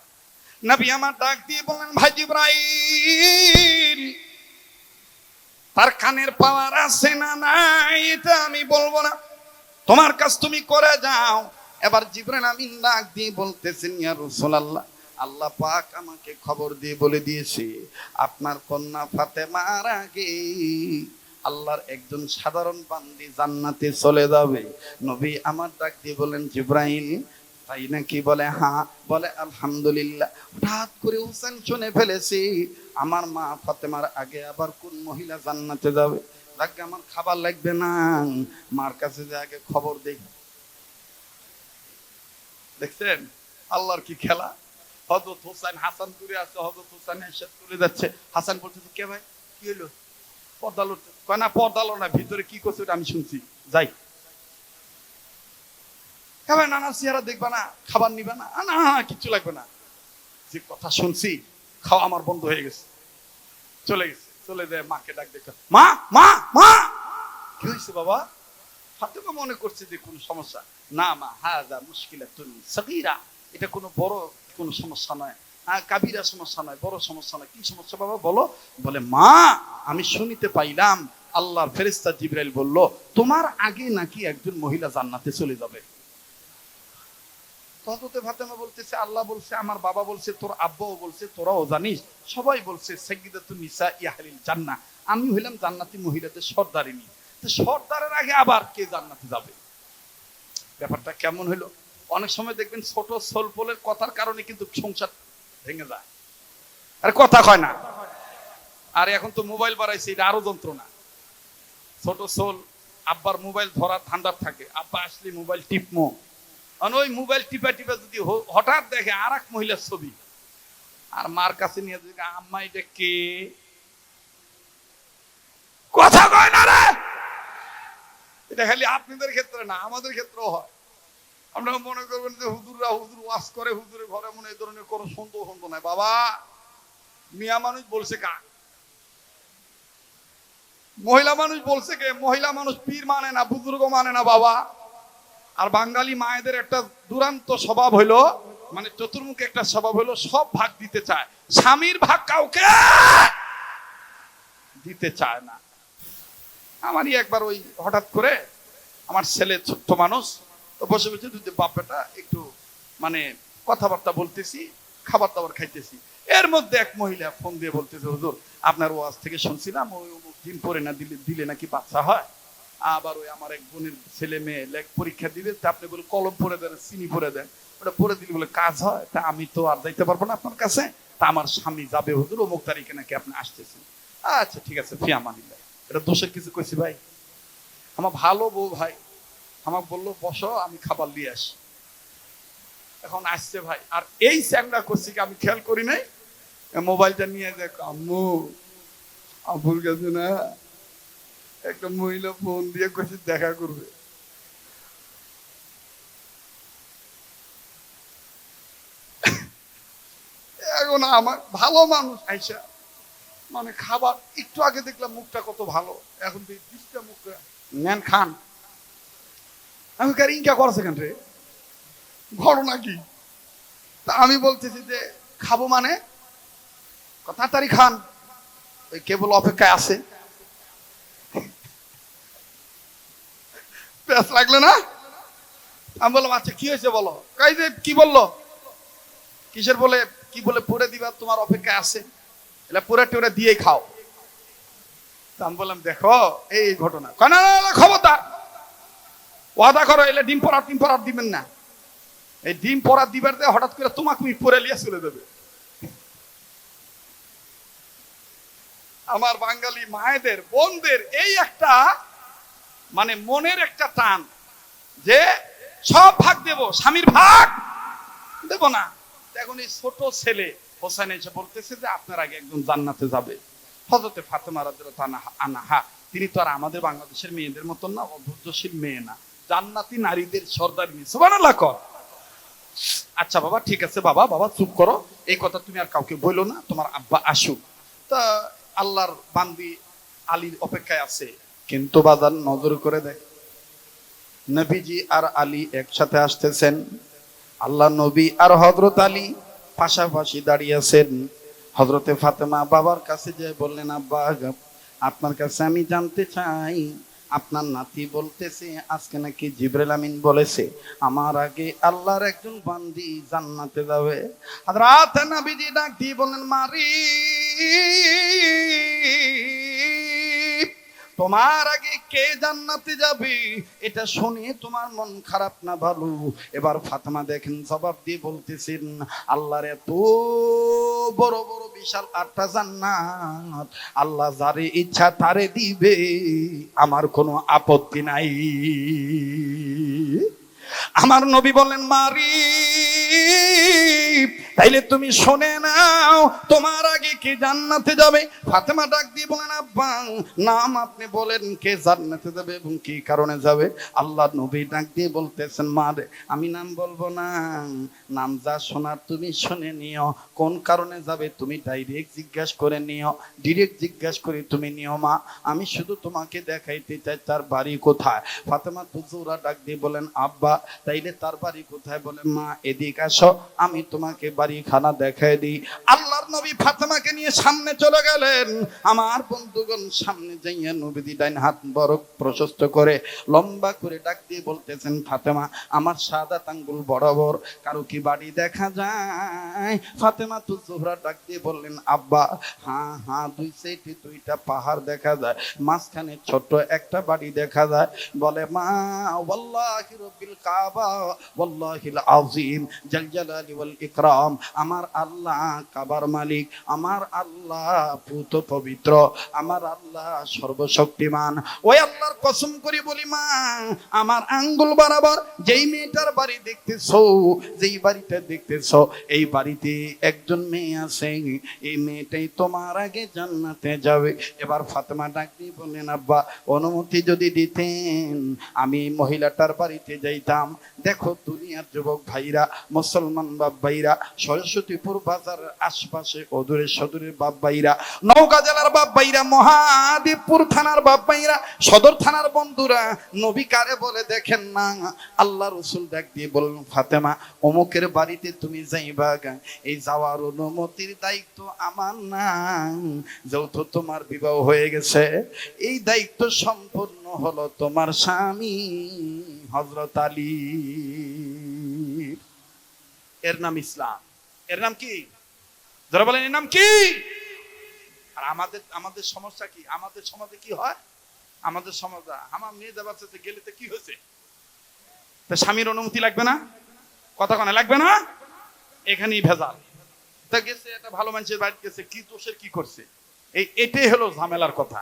S1: নবী আমার ডাক দিয়ে বলেন, ভাই জিবরাইল তার কানের পাওয়ার আছে না নাই এটা আমি বলবো না, তোমার কাজ তুমি করে যাও। এবার জিবরাইল আমিন ডাক দিয়ে বলতেছেন, ইয়া রাসূলুল্লাহ আল্লাহ পাক আমাকে খবর দিয়ে বলে দিয়েছে আপনার কন্যা ফাতেমার আগে আল্লাহর একজন সাধারণ বান্দি জান্নাতে চলে যাবে। নবী আমার ডাক দিয়ে বলেন, জিবরাইল তাই নাকি? বলে হ্যাঁ। বলে আলহামদুলিল্লাহ। হঠাৎ করে হোসেন শুনে ফেলেছি আমার মা ফাতেমার আগে আবার কোন মহিলা জান্নাতে যাবে। আগে আমার খাবার লাগবে না, মার কাছে যে আগে খবর দেই। দেখছেন আল্লাহর কি খেলা? হযরত হোসেন হাসান দূরে আছে, হযরত হোসেন এসে চলে যাচ্ছে। হাসান বলতেছে, কে ভাই কি হলো? পর্দা লড়তে কয় না, পর্দা লড় না, ভিতরে কি করছে আমি শুনছি, যাই। খাবার নানার চেহারা দেখবা না, খাবার নিবা না, না কিচ্ছু লাগবে না, যে কথা শুনছি খাওয়া আমার বন্ধ হয়ে গেছে। চলে গেছে, চলে যায় মাকে ডাক দেখে, মা মা মা কি হয়েছে বাবা? ফাতেমা মনে করছে যে কোনো সমস্যা না। মা হাযা মুশকিলাতুন সাগীরা, এটা কোনো বড় কোনো সমস্যা নয়, কাবিরা সমস্যা নয়, বড় সমস্যা নয়। কি সমস্যা বাবা বলো? বলে মা আমি শুনিতে পাইলাম আল্লাহর ফেরেশতা জিবরাইল বলল তোমার আগে নাকি একজন মহিলা জান্নাতে চলে যাবে। হযরত ফাতেমা বলতেছে, আল্লাহ বলছে, আমার বাবা বলছে, তোর আব্বাও বলছে, তোরাও জানিস, সবাই বলছে সাইয়্যিদাতুন নিসা আহলিল জান্নাহ, আমি হইলাম জান্নাতি মহিলাদের সর্দারিনী। তো সর্দারের আগে আবার কে জান্নাতে যাবে? ব্যাপারটা কেমন হইলো? অনেক সময় দেখবেন ছোট সোলপোলের কথার কারণে কিন্তু সংসার ভেঙে যায়, আর কথা কয় না। আর এখন তো মোবাইল বাড়াইছে, এটা আরো যন্ত্রণা। ছোট সোল আব্বার মোবাইল ধরার ধান্দার থাকে, আব্বা আসলে মোবাইল টিপমো, ওই মোবাইল টিপা টিপা যদি হঠাৎ দেখে আর এক মহিলার ছবি, আর মার কাছে নিয়ে আম্মা এটা কে? কথা কয় না রে। এটা খালি আপনাদের ক্ষেত্রে না, আমাদের ক্ষেত্রেও হয়। আপনারা মনে করবেন যে হুজুররা হুজুর ওয়াজ করে, হুজুরের ঘরে মনে এই ধরনের কোনো সন্দেহ নাই। বাবা মিয়া মানুষ বলছে কা? মহিলা মানুষ বলছে কে? মহিলা মানুষ পীর মানে না, বুজুর্গ মানে না বাবা। আর বাঙালি মায়েদের একটা দুরান্ত স্বভাব হইলো, মানে চতুর্মুখী একটা স্বভাব হইলো, সব ভাগ দিতে চায়, স্বামীর ভাগ কাউকে দিতে চায় না। আমারই একবার ওই হঠাৎ করে আমার ছেলে ছোট্ট মানুষ, তো বসে বসে দুই বাপ্পাটা একটু মানে কথাবার্তা বলতেছি, খাবার দাবার খাইতেছি। এর মধ্যে এক মহিলা ফোন দিয়ে বলতেছে, হুজুর আপনার ওয়াজ থেকে শুনছিলাম ওই দিন পরে না দিলে নাকি বাচ্চা হয়। আবার ওই আমার এক বোনের ছেলে মেয়ে পরীক্ষা দিবে, তা আপনি বলে কলম পরে দেন, চিনি পরে দেন, ওটা পরে দিলে বলে কাজ হয়। তা আমি তো আর যাইতে পারবো না আপনার কাছে, তা আমার স্বামী যাবে হুজুর অমুক তারিখে নাকি আপনি আসতেছেন। আচ্ছা ঠিক আছে, ফি আমানিল্লাহ। এটা দোষের কিছু কইছি ভাই? আমার ভালো বউ ভাই আমাকে বললো বসো, আমি খাবার নিয়ে আসি। এখন আসছে ভাই, আর এই চ্যাংড়া করছি কি আমি খেয়াল করি নাই, মোবাইলটা নিয়ে দেখ, আম্মু আব্বুর কাছে না একটা মহিলা ফোন দিয়ে কইছে দেখা করবে। এখন আমার ভালো মানুষ আইসা মানে খাবার একটু আগে দেখলাম মুখটা কত ভালো, এখন দৃষ্টা মুখটা নেন খান। আমি কার ইনকা করছে কেন রে, ঘটনা কি? তা আমি বলতেছি যে খাবো মানে তাড়াতাড়ি খান, ওই কেবল অপেক্ষায় আছে। প্যাস লাগলো না? আমি বললাম আচ্ছা কি হয়েছে বলো। কাই যে কি বললো, কিসের বলে কি বলে পরে দিবা, তোমার অপেক্ষায় আছে, এটা পরে টোরে দিয়েই খাও। আমি বললাম দেখো এই ঘটনা, না খবরদার ওয়াদা করো, এলে ডিম পরার দিবেন না। এই ডিম পরার দিবার দিয়ে হঠাৎ করে তোমাকে পরে লিয়ে চলে দেবে। আমার বাঙালি মায়েদের বোনদের এই একটা মানে মনের একটা টান যে সব ভাগ দেব, স্বামীর ভাগ দেব না। এখন এই ছোট ছেলে হোসেন এসে বলতেছে যে আপনার আগে একজন জান্নাতে যাবে, হযরতে ফাতেমা রাদিয়াল্লাহু আনহা। তিনি তো আর আমাদের বাংলাদেশের মেয়েদের মতন না, অধৈর্যশীল মেয়ে না, জান্নাতি নারীদের সর্দারিনী। সুবহানাল্লাহ কর। আচ্ছা বাবা ঠিক আছে, বাবা চুপ করো, এই কথা তুমি আর কাউকে বলো না, তোমার আব্বা আসুক। তা আল্লাহর বান্দি আলীর অপেক্ষায় আছে, কিন্তু বাজার নজর করে দেখ নবীজি আর আলী একসাথে আসতেছেন। আল্লাহ নবী আর হযরত আলী পাশাপাশি দাঁড়িয়ে আছেন। হযরতে ফাতেমা বাবার কাছে যে বললেন, আব্বা আপনার কাছে আমি জানতে চাই, আপনার নাতি বলতেছে আজকে নাকি জিবরাইল আমিন বলেছে আমার আগে আল্লাহর একজন বান্দি জান্নাতে যাবে। হযরত নবীজি ডাক দিয়ে বললেন, মারি তোমার আগে কে জান্নাতে যাবে এটা শুনে তোমার মন খারাপ না ভালো? এবার ফাতেমা দেখেন জবাব দিয়ে বলতেছেন, আল্লাহর এত বড় বড় বিশাল 8টা জান্নাত, আল্লাহ যারে ইচ্ছা তারে দিবে, আমার কোনো আপত্তি নাই। আমার নবী বলেন, মারি তাইলে তুমি শুনে নাও তোমার আগে কে জান্নাতে যাবে। ফাতেমা ডাক দিয়ে বলেন, আব্বা নাম আপনি বলেন কে জান্নাতে যাবে এবং কি কারণে যাবে। আল্লাহ নবী ডাক দিয়ে বলতেছেন, মা রে আমি নাম বলবো না, নাম যা শোনার তুমি শুনে নিও, কোন কারণে যাবে তুমি ডাইরেক্ট জিজ্ঞাসা করে নিও, ডিরেক্ট জিজ্ঞাসা করে তুমি নিও মা, আমি শুধু তোমাকে দেখাইতে চাই তার বাড়ি কোথায়। ফাতেমা তুজুরা ডাক দিয়ে বলেন, আব্বা তাইলে তার বাড়ি কোথায়? বলেন মা এদিক আসো আমি তোমাকে বাড়িখানা দেখাই দিই। আল্লাহর নবী ফাতেমাকে নিয়ে সামনে চলে গেলেন। আমার বন্ধুগণ সামনে যাইয়া নবীজি ডাইন হাত বড় প্রশস্ত করে লম্বা করে ডাক দিয়ে বলতেছেন, ফাতেমা আমার শাহাদাত আঙ্গুল বরাবর কারো কি বাড়ি দেখা যায়? ফাতেমা তো জোহরা ডাক দিয়ে বললেন, আব্বা হ্যাঁ 2 সাইডে 2টা পাহাড় দেখা যায়, মাঝখানে ছোট্ট একটা বাড়ি দেখা যায়। বলে মা ওয়াল্লাহি রাব্বিল কাবা ওয়াল্লাহিল আযীম জাল জালালি ওয়াল ইকরাম, আমার আল্লাহ কাবার মালিক, আমার আল্লাহ পুত পবিত্র, আমার আল্লাহ সর্বশক্তিমান। ওই আল্লাহর কসম করে বলি মা আমার আঙ্গুল বরাবর যেই মেয়েটার বাড়ি দেখতেছো, যেই বাড়িটা দেখতেছো, এই বাড়িতে একজন মেয়ে আছে, এই মেয়েটাই তোমার আগে জান্নাতে যাবে। এবার ফাতেমা ডাক দিয়ে বললেন, আব্বা অনুমতি যদি দিতেন আমি মহিলাটার বাড়িতে যাইতাম। দেখো দুনিয়ার যুবক ভাইরা, মুসলমান বাপ ভাইরা সরস্বতীপুর বাজারের আশপাশে অদূরে সদূরের বাপ ভাইরা, নওগাঁ জেলার বাপ ভাইরা, মহাদেবপুর থানার বাপ ভাইরা, সদর থানার বন্ধুরা, নবী কারে বলে দেখেন না। আল্লাহ রসুল ডাক দিয়ে বললেন, ফাতেমা অমুকের বাড়িতে তুমি যাইবা, এই যাওয়ার অনুমতির দায়িত্ব আমার না, যেহেতু তোমার বিবাহ হয়ে গেছে এই দায়িত্ব সম্পূর্ণ হলো তোমার স্বামী হযরত আলী। এর নাম ইসলাম। এর নাম কি? যারা বলেন এর নাম কি? আর আমাদের সমস্যা কি? আমাদের সমাজে কি হয়? আমাদের সমাজে আমার মেয়ে যাবার সাথে গেলে তো কি হয়েছে, তা স্বামীর অনুমতি লাগবে না? কথা কানে লাগবে না? এখানেই ভেজাল। তা গেছে একটা ভালো মানুষের বাড়ি গেছে, কি দোষের কি করছে, এটাই হলো ঝামেলার কথা।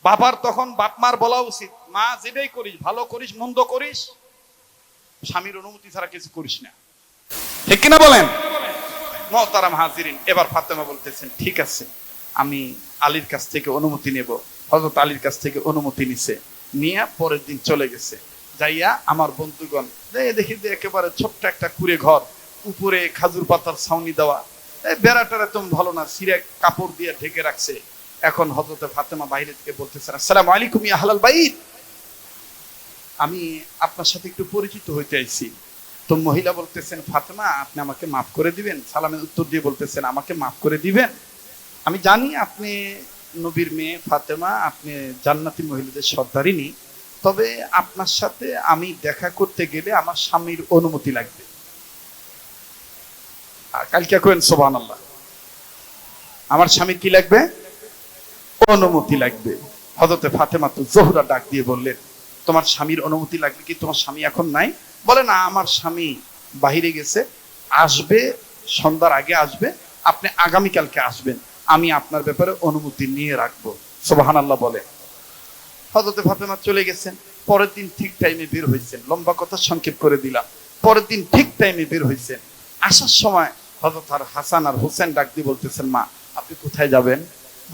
S1: বাবার তখন বাপ মার বলা উচিত, মা যেটাই করিস, ভালো করিস মন্দ করিস, স্বামীর অনুমতি ছাড়া কিছু করিস না। ঠিক কিনা বলেন? মুহতারাম হাজিরিন, এবার ফাতেমা বলতেছেন, ঠিক আছে আমি আলীর কাছ থেকে অনুমতি নেব। হযরত আলীর কাছ থেকে অনুমতি নিছে, নিয়ে পরের দিন চলে গেছে। যাইয়া আমার বন্ধুগণ দেখি যে একেবারে ছোট্ট একটা কুড়ে ঘর, উপরে খাজুর পাতার ছাউনি দেওয়া, বেড়াটার একদম ভালো না, সিরে কাপড় দিয়ে ঢেকে রাখছে। এখন হযরত ফাতেমা বাইরে থেকে বলতেছেন, আসসালামু আলাইকুম ইয়া আহলাল বাইত, আমি আপনার সাথে একটু পরিচিত হইতে আইছি। তো মহিলা বলতেছেন, ফাতেমা আপনি আমাকে মাফ করে দিবেন। সালামের উত্তর দিয়ে বলতেছেন, আমাকে মাফ করে দিবেন। আমি জানি আপনি নবীর মেয়ে ফাতেমা, আপনি জান্নাতি মহিলাদের সর্দারিনী, তবে আপনার সাথে আমি দেখা করতে গেলে আমার স্বামীর অনুমতি লাগবে। কালকে কইন সুবহানাল্লাহ, আমার স্বামীর কি লাগবে? অনুমতি লাগবে। হযরত ফাতেমা তো জোহরা ডাক দিয়ে বললেন, তোমার স্বামীর অনুমতি লাগবে কি? তোমার স্বামী এখন নাই? বলে না, আমার স্বামী বাহিরে গেছে, আসবে সন্ধ্যার আগে আসবে, আপনি আগামীকালকে আসবেন, আমি আপনার ব্যাপারে অনুমতি নিয়ে রাখবো। সুবহানাল্লাহ বলে। হযরত ফাতেমা চলে গেছেন। পরের দিন ঠিক টাইমে বের হয়েছেন। লম্বা কথা সংক্ষেপ করে দিলাম। পরের দিন ঠিক টাইমে বের হয়েছেন। আসার সময় হযরত হাসান আর হোসেন ডাক দিয়ে বলতেছেন, মা আপনি কোথায় যাবেন?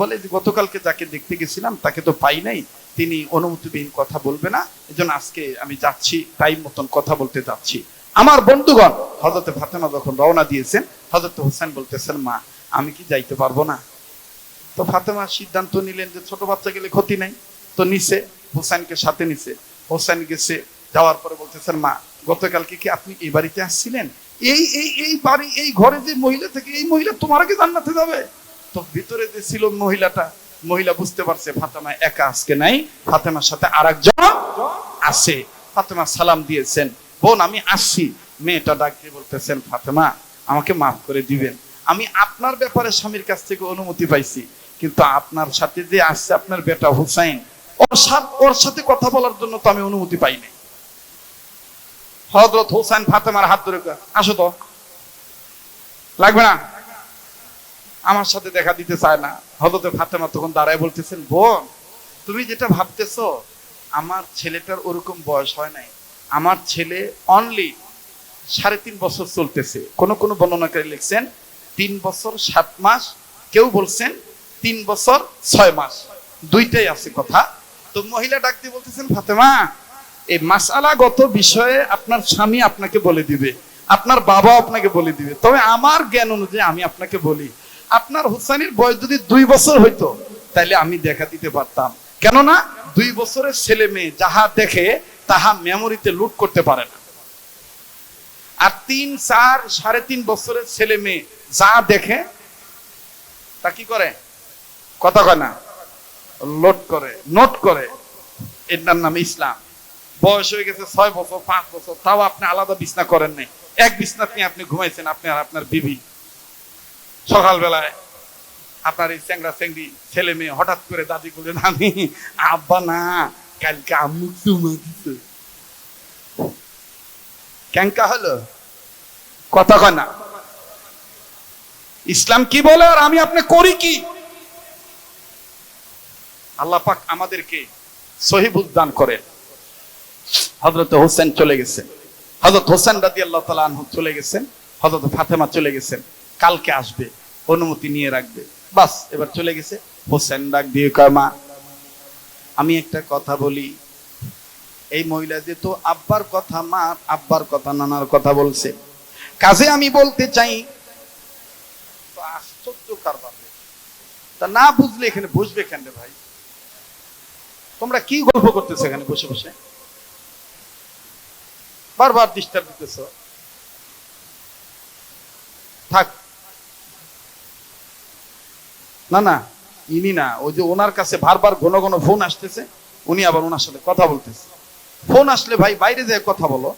S1: বলে যে গতকালকে যাকে দেখতে গেছিলাম তাকে তো পাই নাই, তিনি অনুমতিবিহীন কথা বলবে না, এজন্য আজকে আমি যাচ্ছি, টাইম মতন কথা বলতে যাচ্ছি। আমার বন্ধুগণ, হযরত ফাতেমা যখন রওনা দিয়েছেন, হযরত হোসেন বলতেছেন, মা আমি কি যাইতে পারবো না? তো ফাতেমা সিদ্ধান্ত নিলেন যে ছোট বাচ্চা গেলে ক্ষতি নাই, তো নিছে, হোসেনকে সাথে নিছে। হোসেন গেছে, যাওয়ার পরে বলতেছেন, মা গতকালকে কি আপনি এই বাড়িতে আসছিলেন? এই বাড়ি, এই ঘরে যে মহিলা থেকে, এই মহিলা তোমার আগে জান্নাতে যাবে? তো ভিতরে যে ছিল মহিলাটা, মহিলা বুঝতে পারছে ফাতেমা একা আজকে নাই, ফাতেমার সাথে আরেকজন আছে। ফাতেমা সালাম দিয়েছেন, বোন আমি আসছি। মেয়েটা ডাক দিয়ে বলতেছেন, ফাতেমা আমাকে মাফ করে দিবেন, আমি আপনার ব্যাপারে স্বামীর কাছ থেকে অনুমতি পাইছি, কিন্তু আপনার সাথে যে আসছে আপনার বেটা হুসাইন, ওর সাথে কথা বলার জন্য তো আমি অনুমতি পাই নাই। হযরত হুসাইন ফাতেমার হাত ধরে, আসো তো, লাগবে না, আমার সাথে দেখা দিতে চায় না। হযরত ফাতেমা তখন দাঁড়ায় বলতেছেন, বোন তুমি যেটা ভাবতেছো, আমার ছেলেটার ওরকম বয়স হয় নাই, আমার ছেলে অনলি 3.5 বছর চলতেছে। কোন বর্ণনাকারী লিখছেন 3 বছর 7 মাস, কেউ বলছেন 3 বছর 6 মাস, দুইটাই আছে কথা। তো মহিলা ডাক দিয়ে বলতেছেন, ফাতেমা এই মাসআলাগত বিষয়ে আপনার স্বামী আপনাকে বলে দিবে, আপনার বাবা আপনাকে বলে দিবে, তবে আমার জ্ঞান অনুযায়ী আমি আপনাকে বলি, আপনার হুসাইনের বয়স যদি 2 বছর হইতো তাহলে আমি দেখা দিতে পারতাম। কেননা 2 বছরের ছেলে মেয়ে যাহা দেখে তাহা মেমোরিতে লুট করতে পারে না, আর 3, 4, 3.5 বছরের ছেলে মেয়ে যা দেখে তা কি করে? কথা কয় না, লোড করে, নোট করে। এটার নাম ইসলাম। বয়স হয়ে গেছে 6 বছর, 5 বছর, তাও আপনি আলাদা বিছনা করেন নাই, এক বিছনা নিয়ে আপনি ঘুমাইছেন, আপনি আর আপনার বিবি। সকালবেলায় আপনার এই চ্যাংড়া চ্যাংড়ি ছেলে মেয়ে হঠাৎ করে দাদি বলেন, আমি আব্বা না, কালকে আম্মু চুমা দিছে। ক্যাঙ্কা হলো, কথা কয় না। ইসলাম কি বলে আর আমি আপনি করি কি? আল্লাহ পাক আমাদেরকে সহি বুঝ দান করেন। হযরত হোসেন চলে গেছেন, হযরত হোসেন রাদিয়াল্লাহু তাআলা আনহু চলে গেছেন, হযরত ফাতেমা চলে গেছেন, কালকে আসবে, অনুমতি নিয়ে রাখবে। বাস, এবার চলে গেছে। হোসেন ডাক দিয়ে কয়, মা আমি একটা কথা বলি, এই মহিলা যে তো আব্বার কথা মার, আব্বার কথা নানার কথা বলছে, কাজে আমি বলতে চাই, তো আশ্চর্য কারবার। তা না বুঝলে এখানে বসবে কেন রে ভাই? তোমরা কি গল্প করতেছো এখানে বসে বসে? বারবার ডিস্টার্ব দিতেছ। থাক, না না, ইনি না, ওই যে ওনার কাছে বারবার ঘন ঘন ফোন আসতেছে, উনি আবার ওনার সাথে কথা বলতেছে। ফোন আসলে ভাই বাইরে যেয়ে কথা বলো।